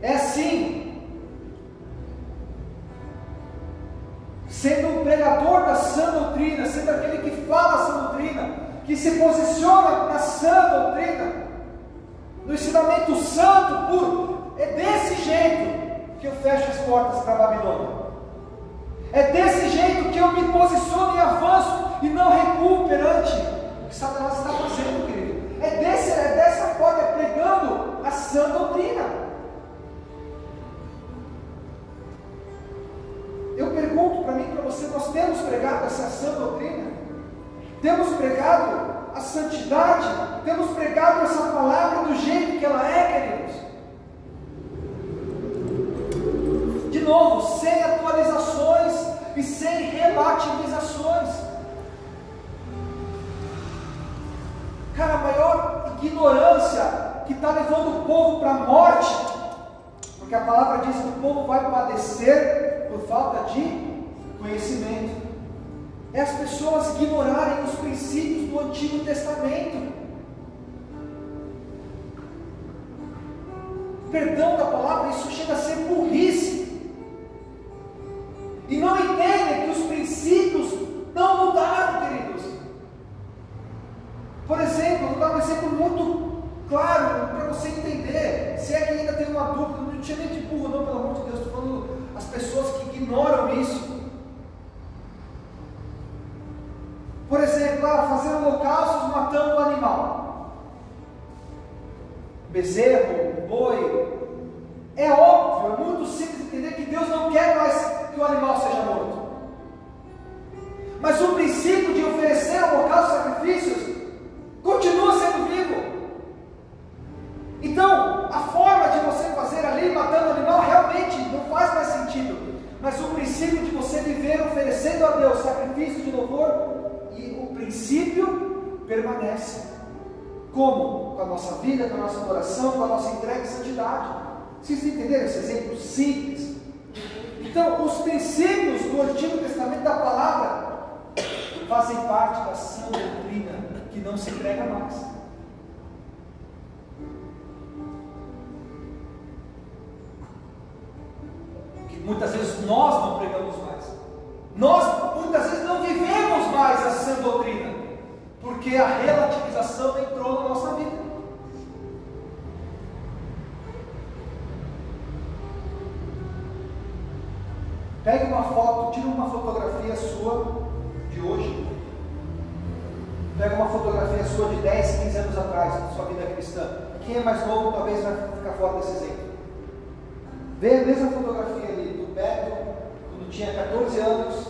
É assim, sendo um pregador da sã doutrina, sendo aquele que fala a sã doutrina, que se posiciona na sã doutrina, no ensinamento santo, puro. É desse jeito que eu fecho as portas para a Babilônia. É desse jeito que eu me posiciono e avanço e não recuo perante o que Satanás está fazendo, querido. É dessa forma, é pregando a sã doutrina. Eu pergunto para mim e para você, nós temos pregado essa sã doutrina? Temos pregado a santidade? Temos pregado essa palavra do jeito que ela é, queridos? De novo, sem atualizações e sem relativizações. Cara, a maior ignorância que está levando o povo para a morte, porque a palavra diz que o povo vai padecer por falta de conhecimento, é as pessoas ignorarem os princípios do Antigo Testamento. Perdão da palavra, isso chega a ser burrice. E não entendem que os princípios não mudaram, queridos. Por exemplo, vou dar um exemplo muito claro para você entender. Se é que ainda tem uma dúvida, não tinha nem de burro, não, pelo amor de Deus. Estou falando as pessoas que ignoram isso. Por exemplo, fazer holocaustos matando um animal. Bezerro, boi. É óbvio, é muito simples entender que Deus não quer mais que o animal seja morto. Mas o princípio de oferecer holocaustos e sacrifícios continua sendo vivo. Então, a forma de você fazer ali, matando o animal, realmente não faz mais sentido. Mas o princípio de você viver oferecendo a Deus sacrifício de louvor, e o princípio permanece. Como? Com a nossa vida, com a nossa adoração, com a nossa entrega e santidade. Vocês entenderam esse exemplo simples? Então, os princípios do Antigo Testamento da palavra fazem parte da sã doutrina que não se prega mais. Que muitas vezes nós não pregamos mais. Nós muitas vezes não vivemos mais a sã doutrina, porque a relativização entrou na nossa vida. Pegue uma foto, tira uma fotografia sua de hoje. Pega uma fotografia sua de 10, 15 anos atrás, na sua vida cristã. Quem é mais novo talvez vai ficar fora desse exemplo. Vê a mesma fotografia ali do Beto, quando tinha 14 anos,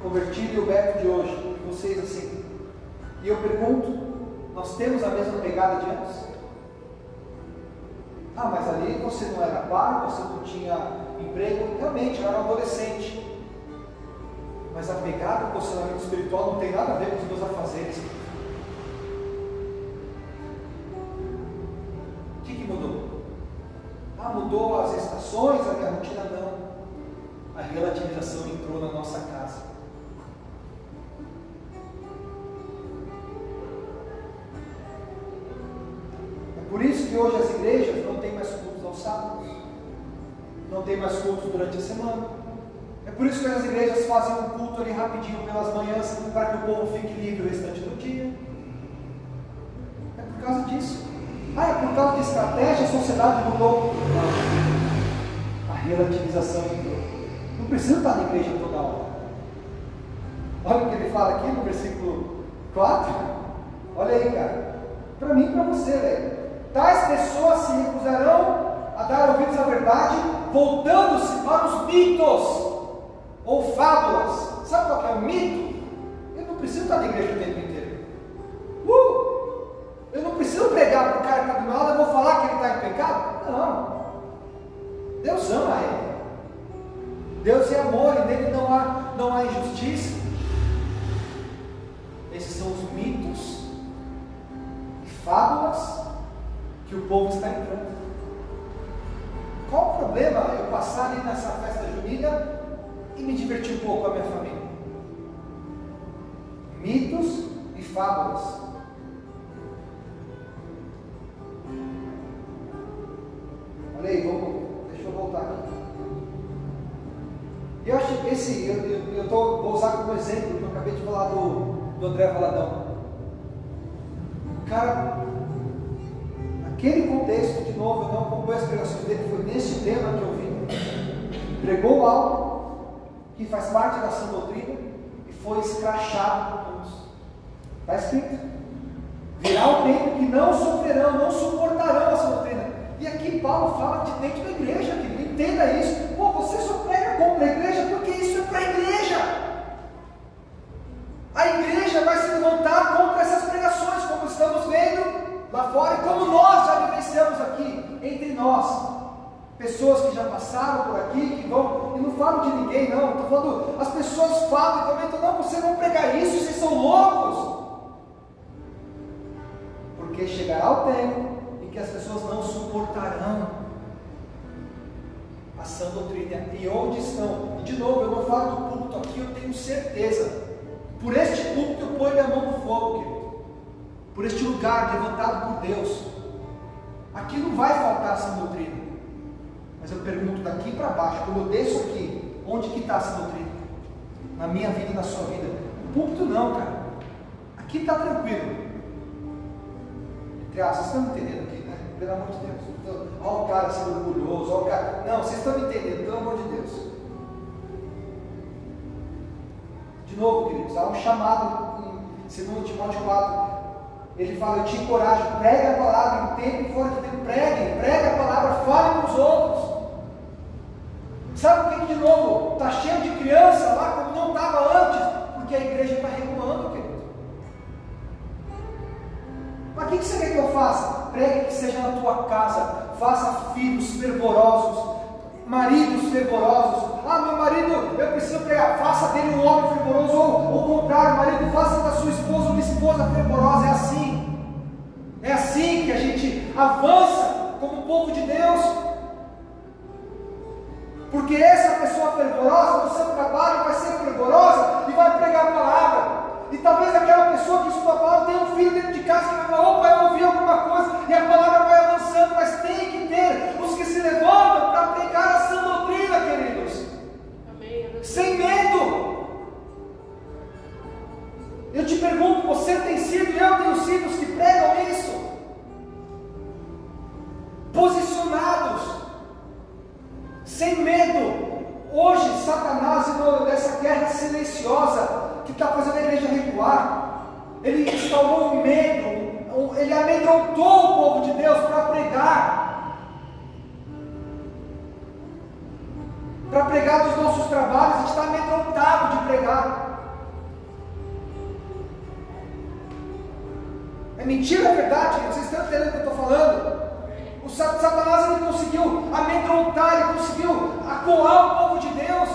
convertido, e o Beto de hoje, e vocês assim. E eu pergunto, nós temos a mesma pegada de antes? Ah, mas ali você não era pai, você não tinha emprego, realmente, eu era um adolescente. Mas a pegada do posicionamento espiritual não tem nada a ver com os meus afazeres. O que mudou? Ah, mudou as estações, a minha rotina não. A relativização entrou na nossa casa. É por isso que hoje as igrejas não têm mais cultos aos sábados, não tem mais cultos durante a semana. É por isso que as igrejas fazem um culto ali rapidinho pelas manhãs, para que o povo fique livre o restante do dia. É por causa disso. Ah, é por causa de estratégia, a sociedade mudou. Não. A relativização entrou. Não precisa estar na igreja toda hora. Olha o que ele fala aqui no versículo 4. Olha aí, cara. Para mim e para você, velho. Tais pessoas se recusarão a dar ouvidos à verdade, voltando-se para os mitos ou fábulas. Sabe qual que é o mito? Eu não preciso estar na igreja o tempo inteiro. Eu não preciso pregar para o cara que está do meu lado, eu vou falar que ele está em pecado? Não. Deus ama ele. Deus é amor e nele não há injustiça. são os mitos e fábulas que o povo está entrando. Qual o problema eu passar ali nessa festa junina e me divertir um pouco com a minha família? Mitos e fábulas. Olha aí, deixa eu voltar aqui. Eu acho que vou usar como exemplo, que eu acabei de falar do André Valadão. O cara, naquele contexto, de novo, eu não acompanho as pregações dele, foi nesse tema que eu vi. Pregou algo que faz parte da sã doutrina e foi escrachado por todos. Está escrito: virá o tempo que não sofrerão, não suportarão essa doutrina. E aqui Paulo fala de dentro da igreja, querido. Entenda isso. Pô, você só prega contra a igreja porque isso é para a igreja. A igreja vai se levantar contra essas pregações, como estamos vendo lá fora, e como nós já vivenciamos aqui, entre nós. Pessoas que já passaram por aqui, que vão, e não falo de ninguém não, estou falando, as pessoas falam e comentam: não, vocês vão pregar isso, vocês são loucos. Porque chegará o tempo em que as pessoas não suportarão a sã doutrina. E onde estão? E de novo, eu não falo do púlpito aqui, eu tenho certeza. Por este púlpito eu ponho minha mão no fogo, querido. Por este lugar levantado por Deus. Aqui não vai faltar a sã doutrina. Mas eu pergunto daqui para baixo, quando eu desço aqui, onde que está a sã doutrina? Na minha vida e na sua vida. O púlpito não, cara. Aqui está tranquilo. Vocês estão me entendendo aqui, né? Pelo amor de Deus. Olha o cara sendo orgulhoso, olha o cara. Não, vocês estão me entendendo, pelo amor de Deus. De novo, queridos, há um chamado em 2 Timóteo 4. Ele fala: eu te encorajo, pregue a palavra em tempo e fora de tempo. Pregue a palavra, fale com os outros. Sabe por que, de novo, está cheio de criança lá como não estava antes? Porque a igreja está recuando, querido. Mas o que você quer que eu faça? Pregue que seja na tua casa, faça filhos fervorosos, maridos fervorosos. Ah, meu marido, eu preciso pregar, faça dele um homem fervoroso, ou o contrário, marido, faça da sua esposa uma esposa fervorosa. É assim que a gente avança como povo de Deus. Porque essa pessoa fervorosa no seu trabalho vai ser fervorosa e vai pregar a palavra. E talvez aquela pessoa que estuda a palavra tenha um filho dentro de casa que vai falar: opa, eu ouvi alguma coisa, e a palavra vai avançando. Mas tem que ter os que se levantam para pregar a sã doutrina, queridos. Amém. Sem medo. Eu te pergunto, você tem sido e eu tenho sido os que pregam isso? Posicionados, sem medo. Hoje, Satanás, nessa guerra silenciosa que está fazendo a igreja recuar, ele instaurou um medo, ele amedrontou o povo de Deus para pregar nos nossos trabalhos. A gente está amedrontado de pregar. É mentira, é verdade? Vocês estão entendendo o que eu estou falando? O Satanás, ele conseguiu amedrontar, ele conseguiu acuar o povo de Deus.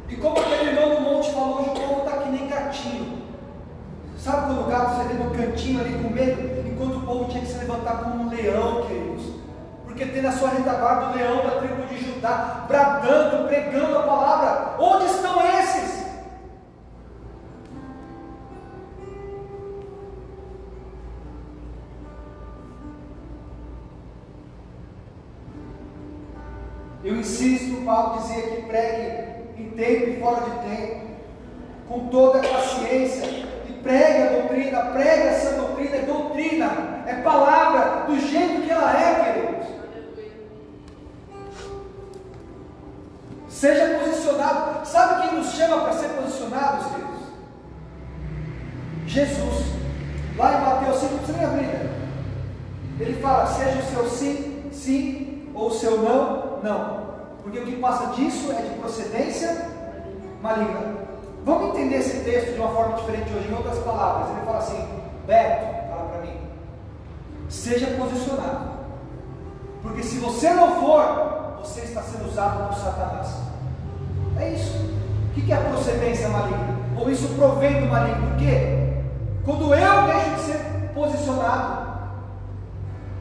E como aquele irmão no monte falou, hoje o povo está que nem gatinho. Sabe quando o gato se vê no cantinho ali com medo? Enquanto o povo tinha que se levantar como um leão, queridos. Porque tem na sua retaguarda o leão da tribo de Judá, bradando, pregando a palavra. Onde estão esses? Eu insisto, Paulo dizia que pregue em tempo e fora de tempo, com toda a paciência, e pregue a doutrina, pregue essa doutrina, é doutrina, é palavra, do jeito que ela é, queridos. Seja posicionado. Sabe quem nos chama para ser posicionados, queridos? Jesus. Lá em Mateus 5, você me abrir. Ele fala: seja o seu sim, sim, ou o seu não, não. Porque o que passa disso é de procedência maligna. Vamos entender esse texto de uma forma diferente hoje, em outras palavras. Ele fala assim: Beto, fala para mim, seja posicionado. Porque se você não for, você está sendo usado por Satanás. É isso. O que é procedência maligna? ou isso provém do maligno. Por quê? Quando eu deixo de ser posicionado,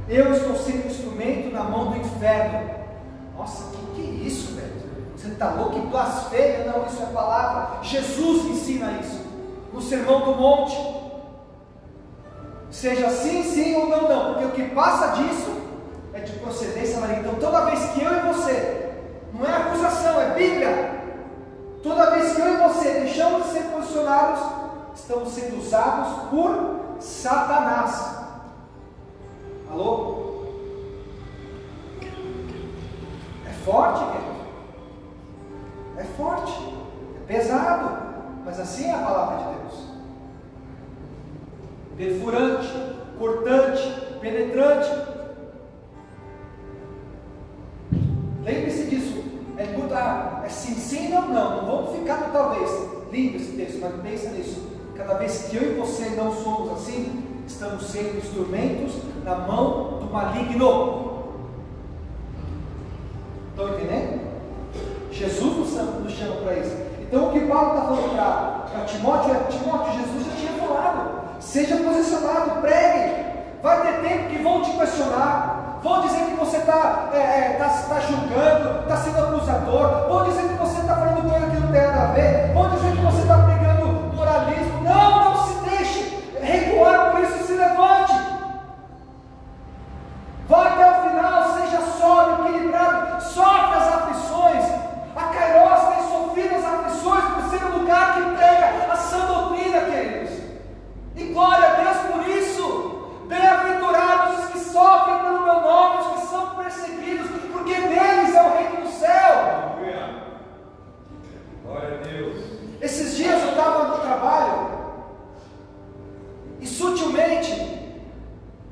eu estou sendo instrumento na mão do inferno. Nossa, que é isso, velho? Você está louco? Que blasfêmia? Não, isso é palavra. Jesus ensina isso no Sermão do Monte. Seja sim, sim ou não, não, porque o que passa disso é de procedência maligna. Então, toda vez que eu e você, não é acusação, é Bíblia, toda vez que eu e você deixamos de ser posicionados, estamos sendo usados por Satanás. Alô? É forte, querido. É forte, é pesado, mas assim é a palavra de Deus. Perfurante, cortante, penetrante. Lembre-se disso. É sim, sim, não, não. Não vamos ficar no talvez. Lindo esse texto, mas pensa nisso. Cada vez que eu e você não somos assim, estamos sendo instrumentos na mão do maligno. Estão entendendo? Jesus nos chama para isso. Então o que Paulo está falando para Timóteo é: Timóteo, Jesus já tinha falado. Seja posicionado, pregue. Vai ter tempo que vão te questionar, vão dizer que você está julgando, está sendo acusador, vão dizer que você está falando coisa que não tem nada a ver, vão dizer que você está pregando moralismo. Não se deixe recuar, por isso se levante. Vai até o final, seja sóbrio, equilibrado, sofre as aflições. A Kairos tem sofrido as aflições por ser um lugar que prega a sã doutrina, queridos. E glória a Deus por isso. Bem-aventurados os que sofrem pelo meu nome, os que são perseguidos, porque deles é o reino do céu. Glória a Deus. Esses dias eu estava no trabalho e sutilmente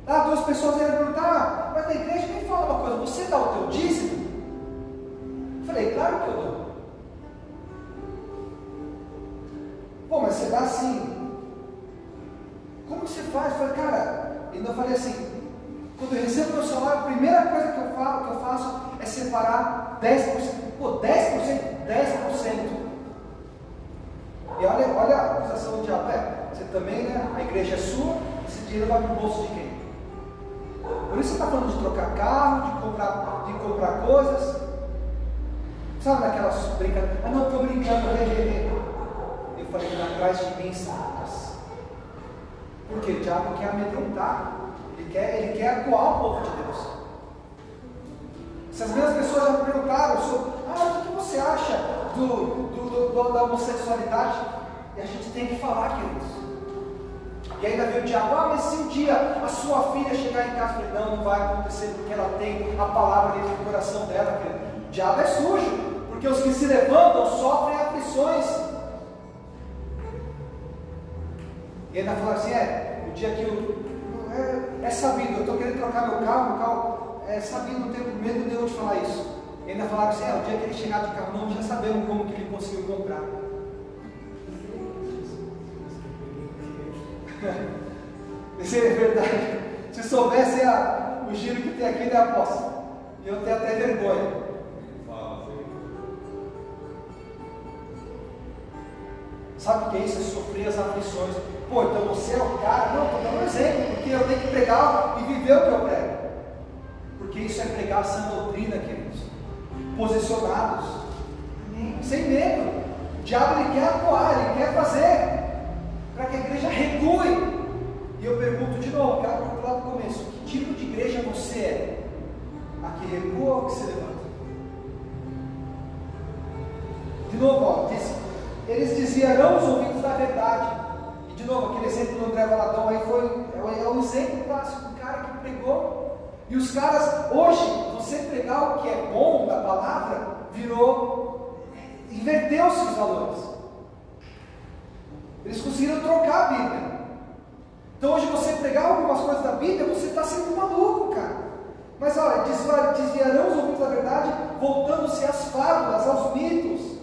duas pessoas vieram perguntar: mas na igreja me fala uma coisa, você dá o teu dízimo? Eu falei: claro que eu dou. Pô, mas você dá assim? Como que você faz? Eu falei: cara, ainda falei assim, quando eu recebo meu salário, a primeira coisa que eu faço é separar 10%. Pô, 10%? 10%. E olha a acusação do diabo. Você também, né? A igreja é sua, esse dinheiro vai para o bolso de quem? Por isso você está falando de trocar carro, de comprar coisas. Sabe daquelas brincadeiras? Ah, não, estou brincando. Eu falei: atrás de mim, Satanás. Porque o diabo quer amedrontar, ele quer acuar o povo de Deus. Essas mesmas pessoas já me perguntaram sobre: o que você acha da homossexualidade? E a gente tem que falar, queridos. E ainda veio o diabo: mas se um dia a sua filha chegar em casa, eu falei: não vai acontecer, porque ela tem a palavra dentro do coração dela, querido. O diabo é sujo, porque os que se levantam sofrem aflições. E ainda falaram assim: o dia que é sabido, eu estou querendo trocar meu carro é sabido, não tenho medo de eu te falar isso. E ainda falaram assim: o dia que ele chegar de carro novo, já sabemos como que ele conseguiu comprar. Isso é verdade. Se soubesse o giro que tem aqui, né, aposta? E eu tenho até vergonha. Sabe o que é isso? É sofrer as aflições. Pô, então você é o cara? Não, estou dando um exemplo, porque eu tenho que pregar e viver o que eu prego. Porque isso é pregar a sã doutrina, queridos. Posicionados, sem medo. O diabo, ele quer atuar, ele quer fazer para que a igreja recue. E eu pergunto de novo, quero procurar do começo: que tipo de igreja você é? A que recua ou a que se levanta? De novo, eles desviarão os ouvidos da verdade. E de novo, aquele exemplo do André Valadão aí é um exemplo clássico, um cara que pregou. E os caras, hoje, você pregar o que é bom da palavra, inverteu-se os valores. Eles conseguiram trocar a Bíblia. Então hoje você pregar algumas coisas da Bíblia, você está sendo maluco, cara. Mas olha, desviarão os ouvidos da verdade, voltando-se às fábulas, aos mitos.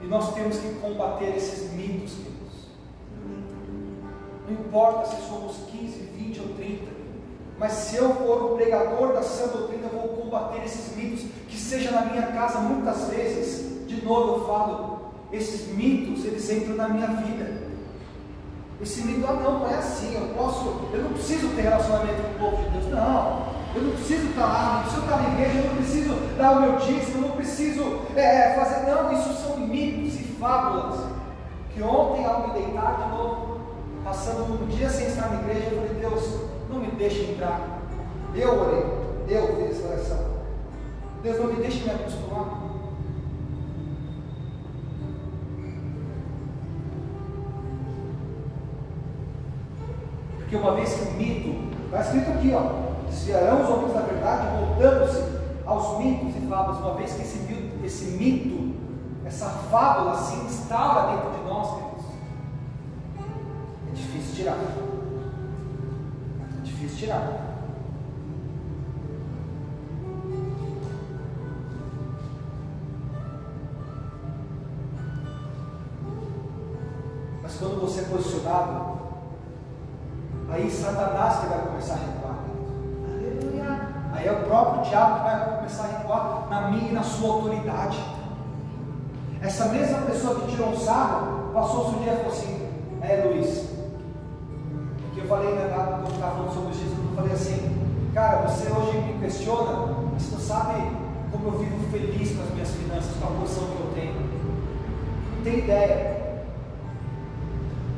E nós temos que combater esses mitos, queridos. Não importa se somos 15, 20 ou 30. Mas se eu for o pregador da sã doutrina, eu vou combater esses mitos, que seja na minha casa muitas vezes. De novo eu falo, esses mitos, eles entram na minha vida. Esse mito, não é assim, eu não preciso ter relacionamento com o povo de Deus, não, eu não preciso estar lá, não preciso estar na igreja, eu não preciso dar o meu dízimo, eu não preciso fazer, não, isso são mitos e fábulas, que ontem ao me deitar de novo, passando um dia sem estar na igreja, eu falei, Deus, não me deixe entrar. Eu orei, eu fiz essa oração. Deus, não me deixe me acostumar. Porque uma vez que o mito, está escrito aqui, desviarão os homens da verdade, voltando-se aos mitos e fábulas. Uma vez que esse mito, essa fábula se instala dentro de nós, queridos, é difícil tirar. É difícil tirar. Mas quando você é posicionado, aí Satanás que vai começar a recuar. Aleluia. Aí é o próprio diabo que vai começar a recuar na minha e na sua autoridade. Essa mesma pessoa que tirou um sarro, passou o dia e falou assim, Luiz, que eu falei, né, quando eu estava falando sobre Jesus, eu falei assim, cara, você hoje me questiona, mas você não sabe como eu vivo feliz com as minhas finanças, com a posição que eu tenho. Não tem ideia.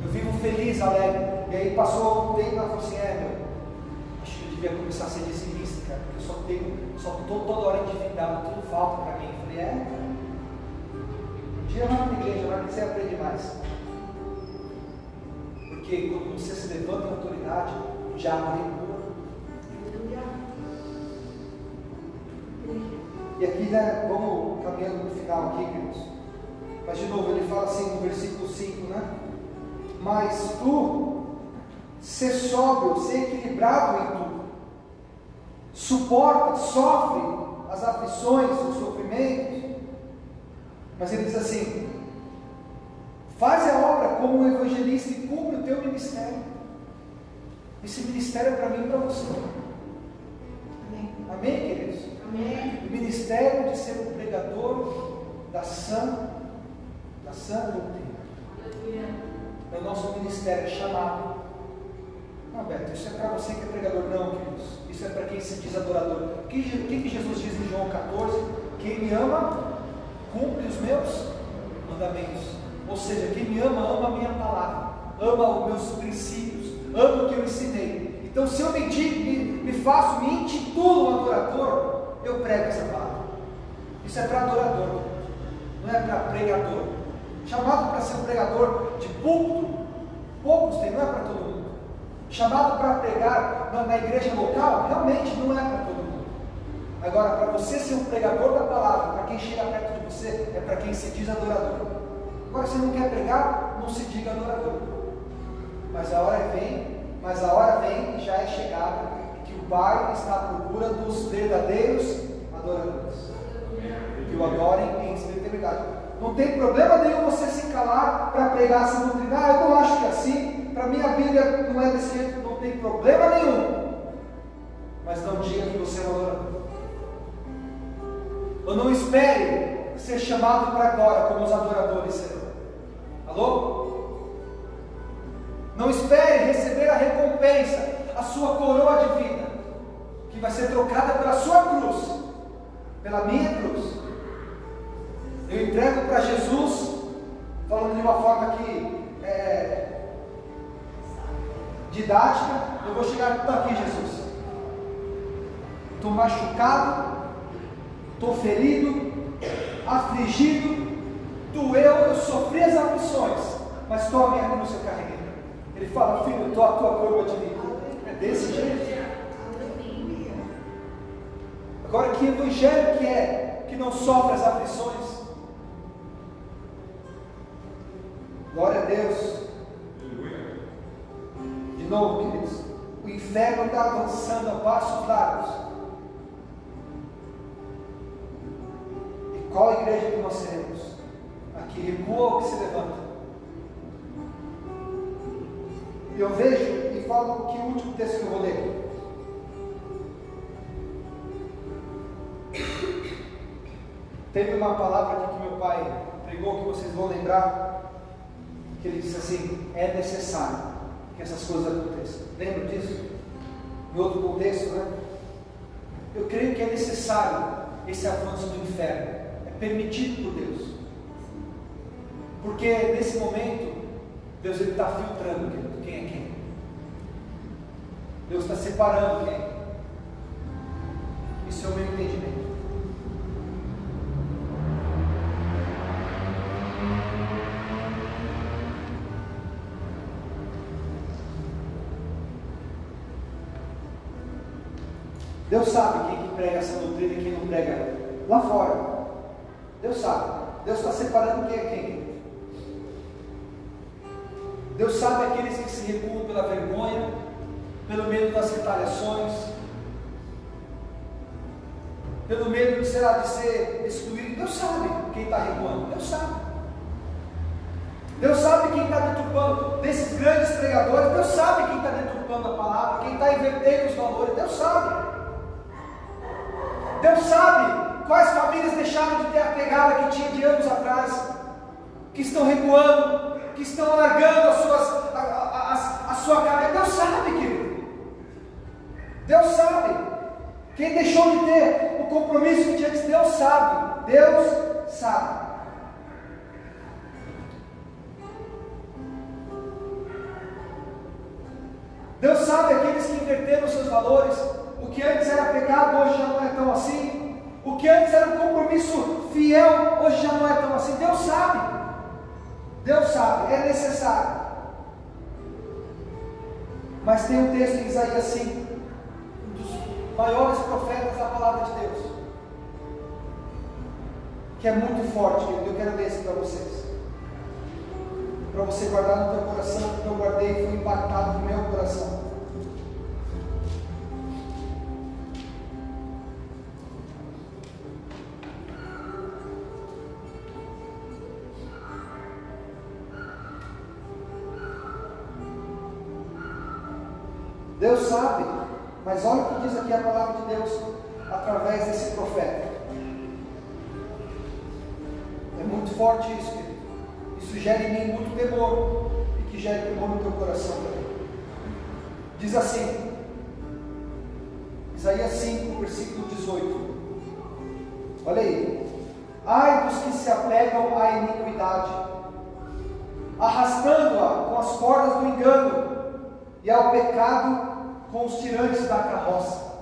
Eu vivo feliz, alegre. E aí passou um tempo e ela falou assim, acho que eu devia começar a ser dizimista, cara, porque eu só estou toda hora endividado, tudo falta para mim. Eu falei, um dia vai na igreja, vai que você aprende mais. Porque quando você se levanta na autoridade, o diabo recua. E aqui, né, vamos caminhando no final aqui, queridos. Mas de novo, ele fala assim no versículo 5, né? Mas tu, ser sóbrio, ser equilibrado em tudo, suporta, sofre as aflições, os sofrimentos, mas ele diz assim, faz a obra como um evangelista e cumpre o teu ministério. Esse ministério é para mim e para você. Amém. Amém, queridos? Amém. O ministério de ser um pregador da sã doutrina. É o nosso ministério chamado. Não, Beto, isso é para você que é pregador. Não, queridos, isso é para quem se diz adorador. O que Jesus diz em João 14? Quem me ama, cumpre os meus mandamentos. Ou seja, quem me ama a minha palavra, ama os meus princípios, ama o que eu ensinei. Então, se eu me intitulo um adorador, eu prego essa palavra. Isso é para adorador, não é para pregador. Chamado para ser um pregador de púlpito, poucos tem, não é para todo mundo. Chamado para pregar na igreja local, realmente não é para todo mundo. Agora, para você ser um pregador da palavra, para quem chega perto de você, é para quem se diz adorador. Agora, se não quer pregar, não se diga adorador. Mas a hora vem e já é chegada, que o Pai está à procura dos verdadeiros adoradores, que o adorem em espírito e verdade. Não tem problema nenhum você se calar para pregar essa doutrina. Eu não acho que é assim, para mim a Bíblia não é desse jeito, não tem problema nenhum. Mas não diga que você é um adorador. Ou não espere ser chamado para a glória como os adoradores serão. Alô? Não espere receber a recompensa, a sua coroa de vida, que vai ser trocada pela sua cruz, pela minha cruz. Eu entrego para Jesus, falando de uma forma que didática, eu vou chegar aqui, Jesus. Estou machucado, estou ferido, afligido, doeu, eu sofri as aflições, mas estou a minha cruz eu carreguei. Ele fala, filho, estou a tua coroa de vida. É desse jeito. Agora, que evangelho que é que não sofre as aflições? Glória a Deus. De novo, queridos, o inferno está avançando a passos largos. E qual igreja que nós seremos? A que recua ou que se levanta? Eu vejo e falo que o último texto que eu vou ler. Teve uma palavra aqui que meu pai pregou, que vocês vão lembrar, que ele disse assim: é necessário que essas coisas aconteçam. Lembra disso? Em outro contexto, né? Eu creio que é necessário esse avanço do inferno, é permitido por Deus, porque nesse momento Deus está filtrando quem é quem. Deus está separando quem. Isso é o meu entendimento. Deus sabe quem que prega essa doutrina e quem não prega lá fora. Deus sabe. Deus está separando quem é quem. Deus sabe aqueles que se recuam pela vergonha, pelo medo das retaliações, pelo medo de ser excluído. Deus sabe quem está recuando. Deus sabe. Deus sabe quem está deturpando desses grandes pregadores. Deus sabe quem está deturpando a palavra, quem está invertendo os valores. Deus sabe. Deus sabe quais famílias deixaram de ter a pegada que tinha de anos atrás, que estão recuando, que estão largando a sua cabeça. Deus sabe, querido. Deus sabe. Quem deixou de ter o compromisso que tinha antes, Deus sabe. Deus sabe. Deus sabe aqueles que inverteram os seus valores. O que antes era pecado, hoje já não é tão assim. O que antes era um compromisso fiel, hoje já não é tão assim. Deus sabe. Deus sabe, é necessário. Mas tem um texto em Isaías 5, um dos maiores profetas da palavra de Deus, que é muito forte, querido. Eu quero ler isso para vocês, para você guardar no teu coração, porque eu guardei e fui impactado no meu coração. Deus sabe, mas olha o que diz aqui a palavra de Deus através desse profeta. É muito forte isso, querido. Isso gera em mim muito temor, e que gera temor no teu coração também. Diz assim, Isaías 5, versículo 18. Olha aí. Ai dos que se apegam à iniquidade, arrastando-a com as cordas do engano, e ao pecado com os tirantes da carroça.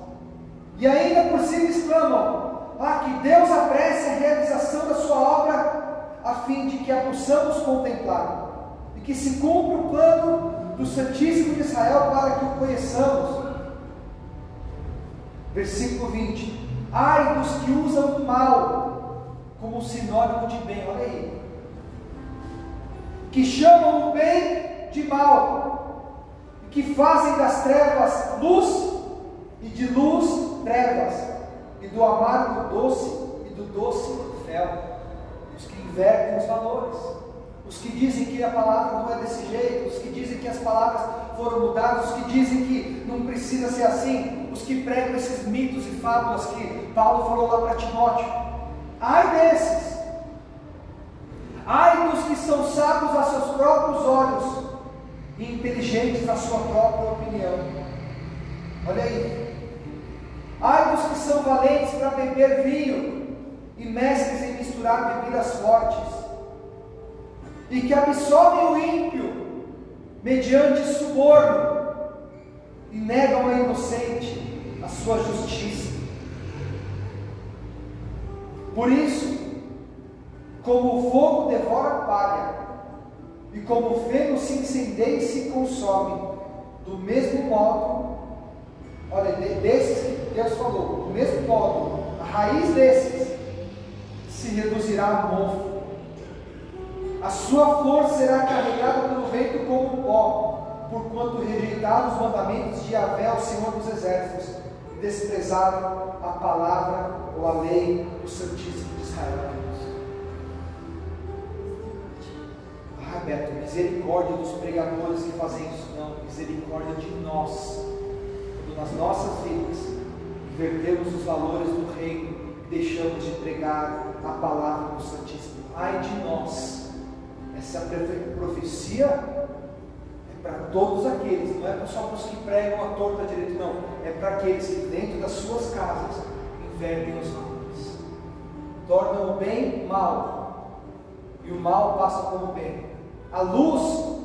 E ainda por cima exclamam: que Deus apresse a realização da sua obra, a fim de que a possamos contemplar, e que se cumpra o plano do Santíssimo de Israel para que o conheçamos. Versículo 20. Ai dos que usam o mal como sinônimo de bem. Olha aí. Que chamam o bem de mal, que fazem das trevas luz, e de luz trevas, e do amargo doce, e do doce fel. Os que invertem os valores, os que dizem que a palavra não é desse jeito, os que dizem que as palavras foram mudadas, os que dizem que não precisa ser assim, os que pregam esses mitos e fábulas que Paulo falou lá para Timóteo. Ai desses, ai dos que são sábios a seus próprios olhos e inteligentes na sua própria opinião. Olha aí. Ai dos que são valentes para beber vinho e mestres em misturar bebidas fortes, e que absolvem o ímpio mediante suborno e negam ao inocente a sua justiça. Por isso, como o fogo devora a palha, e como o feno se incendeia e se consome, do mesmo modo, olha, desses que Deus falou, do mesmo modo, a raiz desses se reduzirá a mofo, a sua força será carregada pelo vento como pó, porquanto rejeitaram os mandamentos de Yahvé, o Senhor dos Exércitos, e desprezaram a palavra ou a lei do Santíssimo de Israel. Beto, misericórdia dos pregadores que fazem isso, não, misericórdia de nós, quando nas nossas vidas invertemos os valores do reino, deixamos de pregar a palavra do Santíssimo. Ai de nós! Essa profecia é para todos aqueles, não é só para os que pregam a torta direito, não. É para aqueles que dentro das suas casas invertem os valores, tornam o bem mal, e o mal passa como bem. A luz,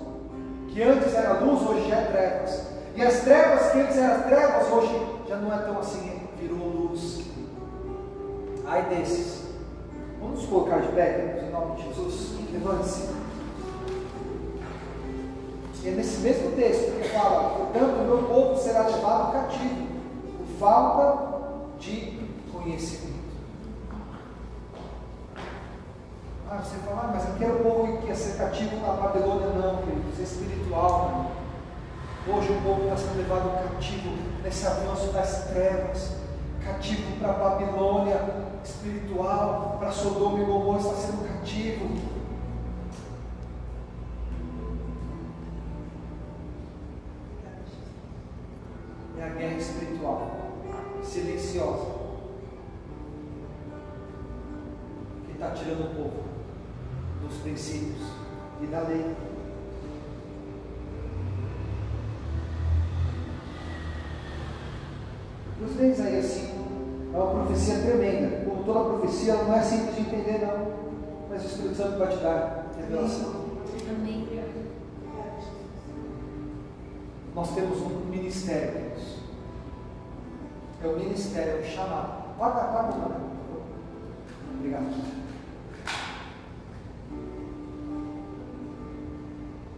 que antes era luz, hoje já é trevas. E as trevas, que antes eram trevas, hoje já não é tão assim, virou luz. Ai desses. Vamos nos colocar de pé, em nome de Jesus. Levante-se. E é nesse mesmo texto que fala: portanto, o meu povo será levado cativo por falta de conhecimento. Você fala, mas aquele povo que ia ser cativo na Babilônia, não, queridos, é espiritual. Hoje o povo está sendo levado cativo nesse avanço das trevas, cativo para a Babilônia espiritual, para Sodoma e Gomorra, está sendo cativo. É a guerra espiritual, silenciosa, que está tirando o povo dos princípios e da lei. Os leis aí assim, é uma profecia tremenda. Como toda profecia, ela não é simples de entender, não. Mas o Espírito Santo vai te dar revelação. Amém. Nós temos um ministério, Deus. É o ministério, é o chamado. Guarda, obrigado.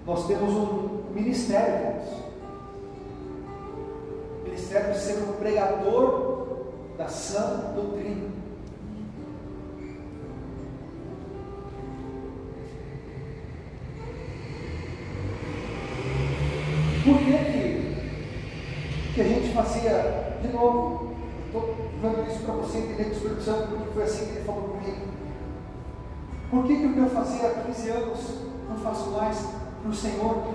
Nós temos um ministério, Deus. Ministério de ser um pregador da sã doutrina. Por que a gente fazia, de novo, estou dando isso para você entender que o Espírito Santo, porque foi assim que ele falou comigo. Por que o que eu fazia há 15 anos não faço mais para o Senhor?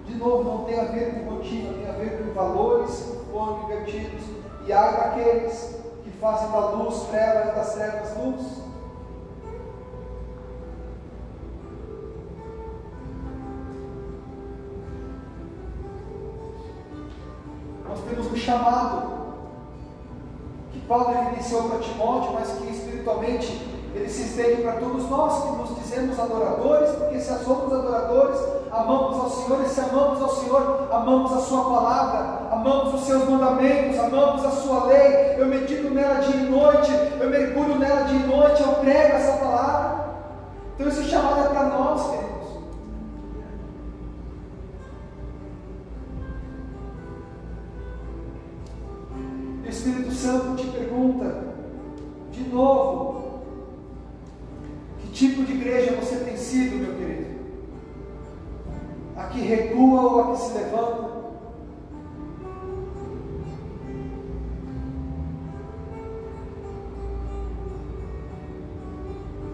De novo, não tem a ver com rotina, tem a ver com valores ou invertidos. E há daqueles que fazem da luz trevas e das trevas luz. Nós temos um chamado que Paulo iniciou para Timóteo, mas que espiritualmente ele se estende para todos nós que nos dizemos adoradores, porque se somos adoradores, amamos ao Senhor, e se amamos ao Senhor, amamos a sua palavra, amamos os seus mandamentos, amamos a sua lei. Eu medito nela dia e noite, eu mergulho nela dia e noite, eu prego essa palavra. Então esse chamado é para nós, queridos. O Espírito Santo te pergunta de novo: que tipo de igreja você tem sido, meu querido? A que recua ou a que se levanta?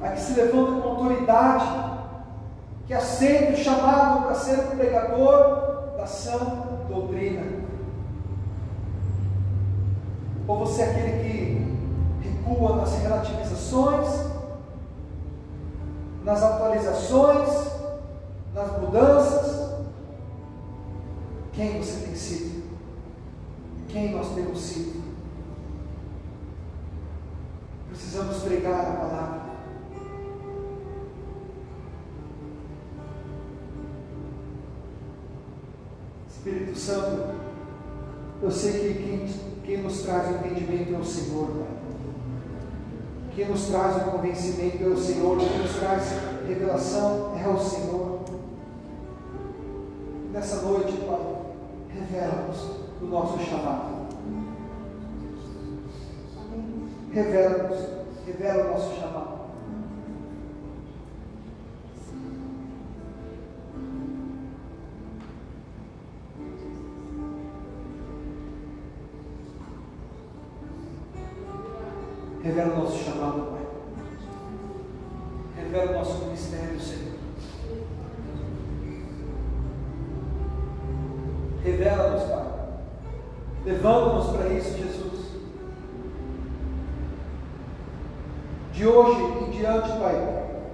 A que se levanta com autoridade, que aceita o chamado para ser um pregador da sã doutrina? Ou você é aquele que recua nas relativizações, nas atualizações, nas mudanças? Quem você tem sido? Quem nós temos sido? Precisamos pregar a palavra. Espírito Santo, eu sei que quem nos traz o entendimento é o Senhor, Pai. Quem nos traz o convencimento é o Senhor. Quem nos traz revelação é o Senhor. Nessa noite, Pai, revela-nos o nosso chamado. Revela o nosso chamado. Revela o nosso chamado, Pai. Revela o nosso ministério, Senhor. Revela-nos, Pai. Levanta-nos para isso, Jesus. de hoje em diante, Pai,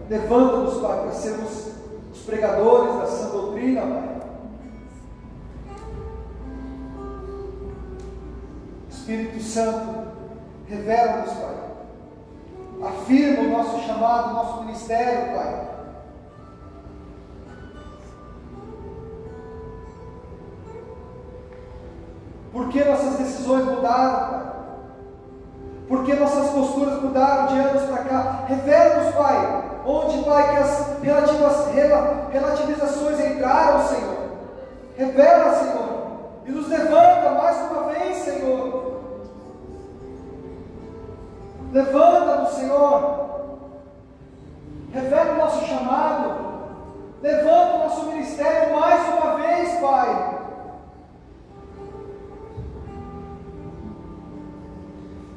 levanta-nos, Pai, para sermos os pregadores da sã doutrina, Pai. Espírito Santo, revela-nos, Pai. Afirma o nosso chamado, o nosso ministério, Pai. Por que nossas decisões mudaram, Pai? Por que nossas posturas mudaram de anos para cá? Revela-nos, Pai, onde, Pai, que as relativizações entraram, Senhor. Revela, Senhor, e nos levanta mais uma vez, Senhor. Levanta-nos, Senhor. Revela o nosso chamado. Levanta o nosso ministério mais uma vez, Pai.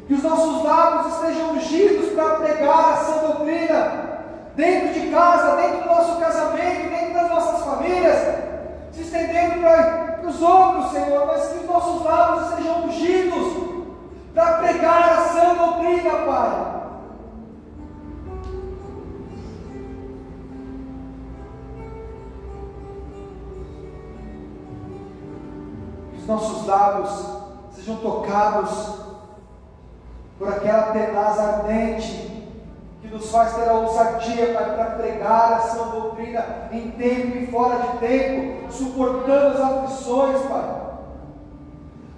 Que os nossos lábios estejam ungidos para pregar a sã doutrina, dentro de casa, dentro do nosso casamento, dentro das nossas famílias, se estendendo para os outros, Senhor, mas que os nossos lábios estejam ungidos para pregar a sã doutrina, Pai. Que os nossos lábios sejam tocados por aquela tenaz ardente que nos faz ter a ousadia, Pai, para pregar a sã doutrina em tempo e fora de tempo, suportando as aflições, Pai.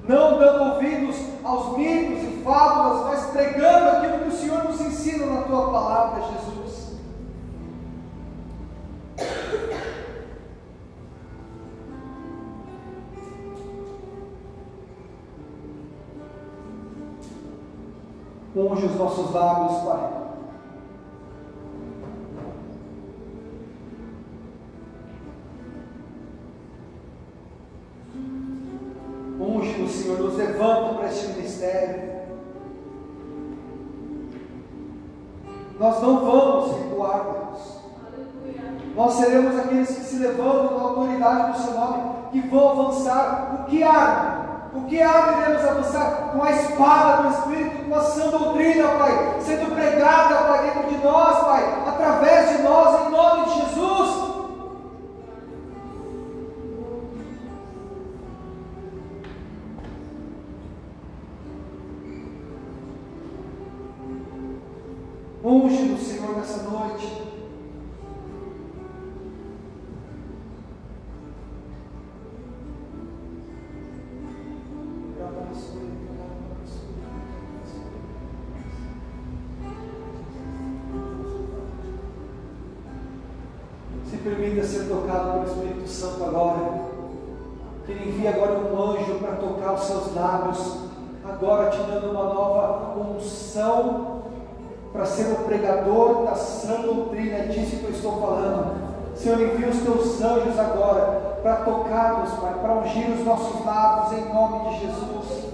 Não dando ouvidos aos mitos e fábulas, mas pregando aquilo que o Senhor nos ensina na Tua palavra, Jesus. Unge os nossos lábios, Pai. Unge-nos, Senhor, nos levanta para este ministério. Nós não vamos recuar, Deus. Nós seremos aqueles que se levantam na autoridade do Seu nome, que vão avançar. O que arma iremos avançar? Com a espada do Espírito, com a sã doutrina, Pai, sendo pregada, Pai, dentro de nós, Pai, através de nós, em nome de Jesus. Unge-nos, Senhor, nessa noite. Se permita ser tocado pelo Espírito Santo agora. Que Ele envie agora um anjo para tocar os seus lábios, agora te dando uma nova unção para ser o pregador da sã doutrina. É disso que eu estou falando. Senhor, envia os teus anjos agora para tocar-nos, Pai, para ungir os nossos lábios em nome de Jesus.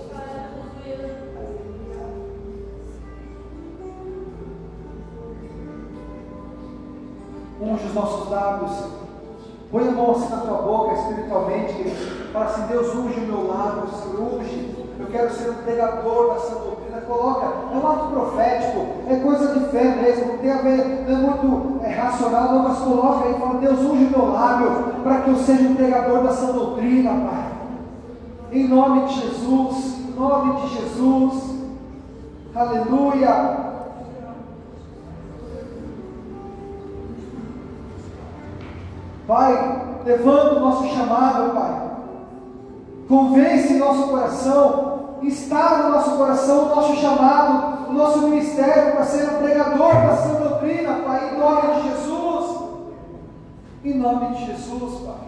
Unge os nossos lábios. Põe a mão assim na tua boca espiritualmente, querido. Fala assim: Deus, unge o meu lábio, Senhor, unge. Eu quero ser um pregador da sã doutrina. Coloca, é um ato profético, é coisa de fé mesmo, não tem a ver, não é muito racional, não, mas coloca aí e fala: Deus, unge o meu lábio para que eu seja um pregador da sã doutrina, Pai. Em nome de Jesus, em nome de Jesus. Aleluia. Pai, levanta o nosso chamado, Pai. Convence nosso coração, está no nosso coração o nosso chamado, o nosso ministério para ser um pregador da sã doutrina, Pai, em nome de Jesus. Em nome de Jesus, Pai.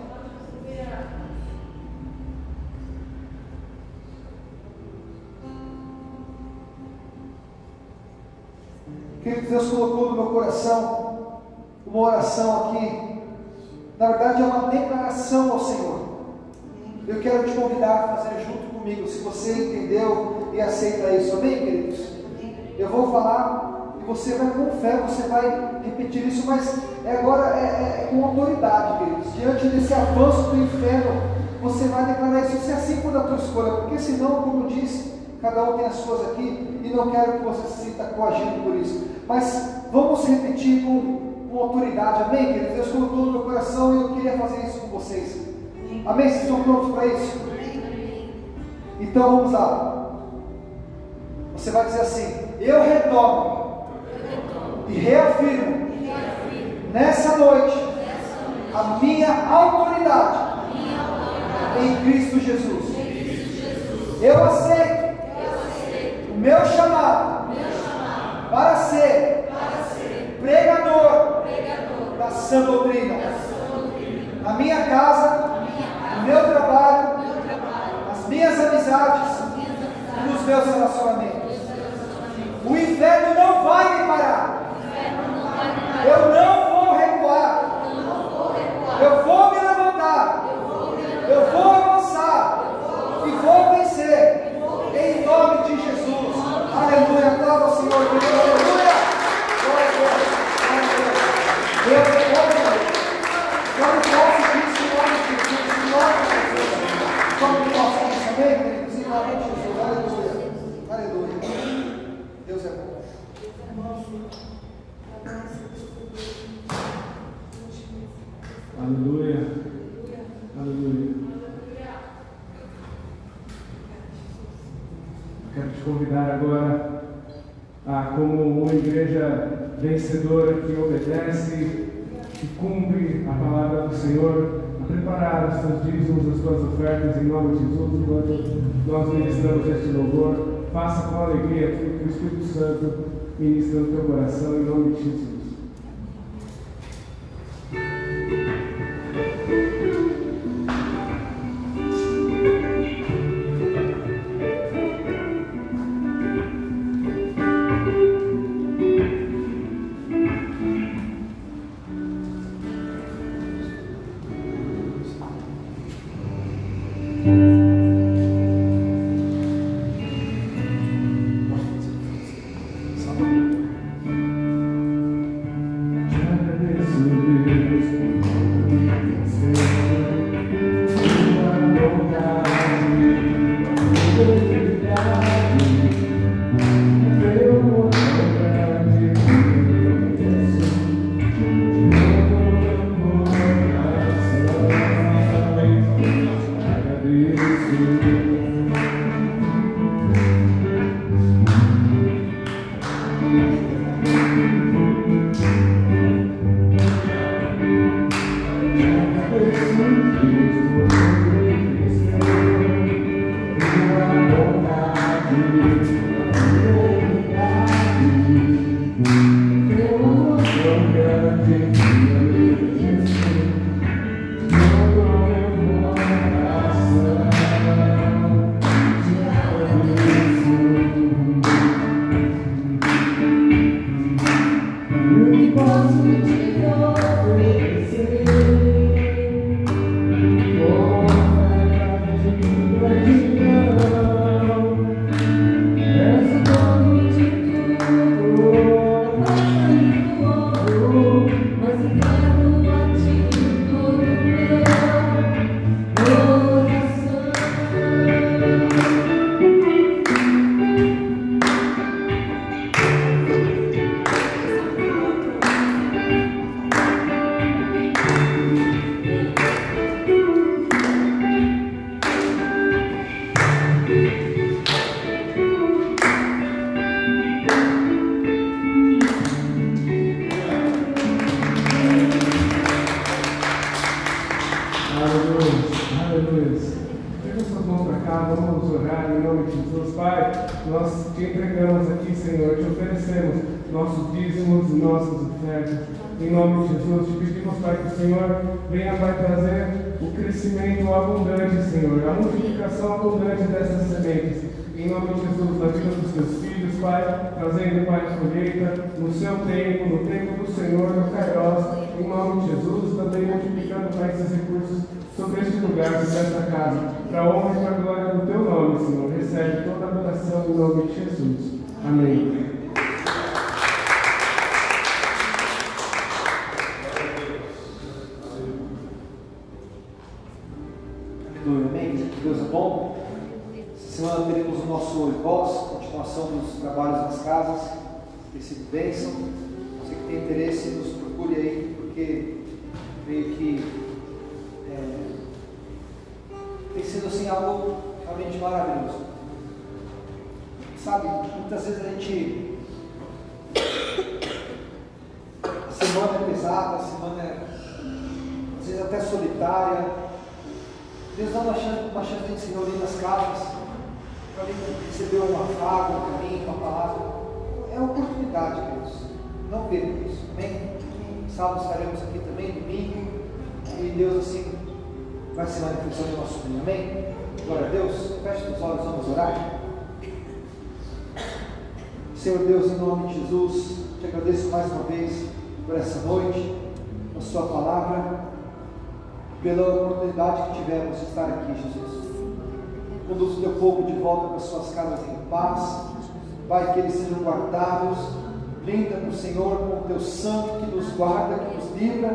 Querido, Deus colocou no meu coração uma oração aqui. Na verdade é uma declaração ao Senhor. Eu quero te convidar a fazer junto comigo, se você entendeu e aceita isso, amém, queridos? Eu vou falar e você vai com fé, você vai repetir isso, mas agora é com autoridade, queridos. Diante desse avanço do inferno, você vai declarar isso, se assim for da tua escolha, porque senão, como eu disse, cada um tem as suas aqui, e não quero que você se sinta coagido por isso. Mas vamos repetir com autoridade, amém, queridos? Deus colocou no meu coração e eu queria fazer isso com vocês. Amém? Vocês estão prontos para isso? Então vamos lá. Você vai dizer assim: eu retomo e reafirmo nessa noite a minha autoridade em Cristo Jesus. Eu aceito o meu chamado para ser pregador da sã doutrina. Na minha casa, no meu trabalho, nas minhas amizades e nos meus relacionamentos. O inferno não vai me parar. Eu não vou recuar. Eu vou me levantar. Eu vou avançar. E vou vencer. Em nome de Jesus. Aleluia. Aplauda ao Senhor. Aleluia. Glória a Deus. Glória a Deus. Glória a Deus. Em nome de Jesus. Tome posse disso, amém, queridos? Em nome de Jesus. Aleluia. Aleluia. Deus é bom. Aleluia. Aleluia. Quero te convidar agora a, como uma igreja vencedora que obedece, que cumpre a palavra do Senhor, a preparar os teus dízimos, as tuas ofertas em nome de Jesus. Enquanto nós ministramos este louvor, faça com alegria aquilo que o Espírito Santo ministra no teu coração em nome de Jesus. semana teremos o nosso Oi Voz, continuação dos trabalhos nas casas, tem sido bênção. Você que tem interesse, nos procure aí, porque creio que tem sido assim algo realmente maravilhoso. Sabe, muitas vezes a gente, a semana é pesada, a semana é às vezes até solitária. Deus dá uma chance de se reunir nas casas, para receber um afago, um caminho, uma palavra. É uma oportunidade, queridos. Não percam isso. Amém? Sábado estaremos aqui também, domingo. E Deus assim vai se manifestando em nosso meio. Amém? Glória a Deus. Feche os olhos, vamos orar. Senhor Deus, em nome de Jesus, te agradeço mais uma vez por essa noite, por sua palavra, pela oportunidade que tivemos de estar aqui, Jesus. Conduz o teu povo de volta para suas casas em paz. Pai, que eles sejam guardados. Blinda-nos, Senhor, com o teu sangue que nos guarda, que nos livra,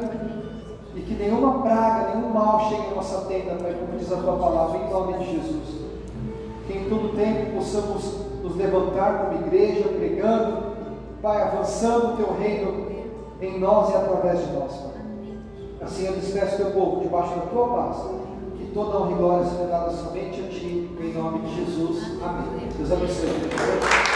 e que nenhuma praga, nenhum mal chegue à nossa tenda, Pai, como diz a tua palavra, em nome de Jesus. Que em todo tempo possamos nos levantar como igreja, pregando, Pai, avançando o teu reino em nós e através de nós, Pai. Assim eu despeço teu povo debaixo da tua paz, que toda honra e glória seja dada somente a ti, em nome de Jesus. Amém. Deus abençoe.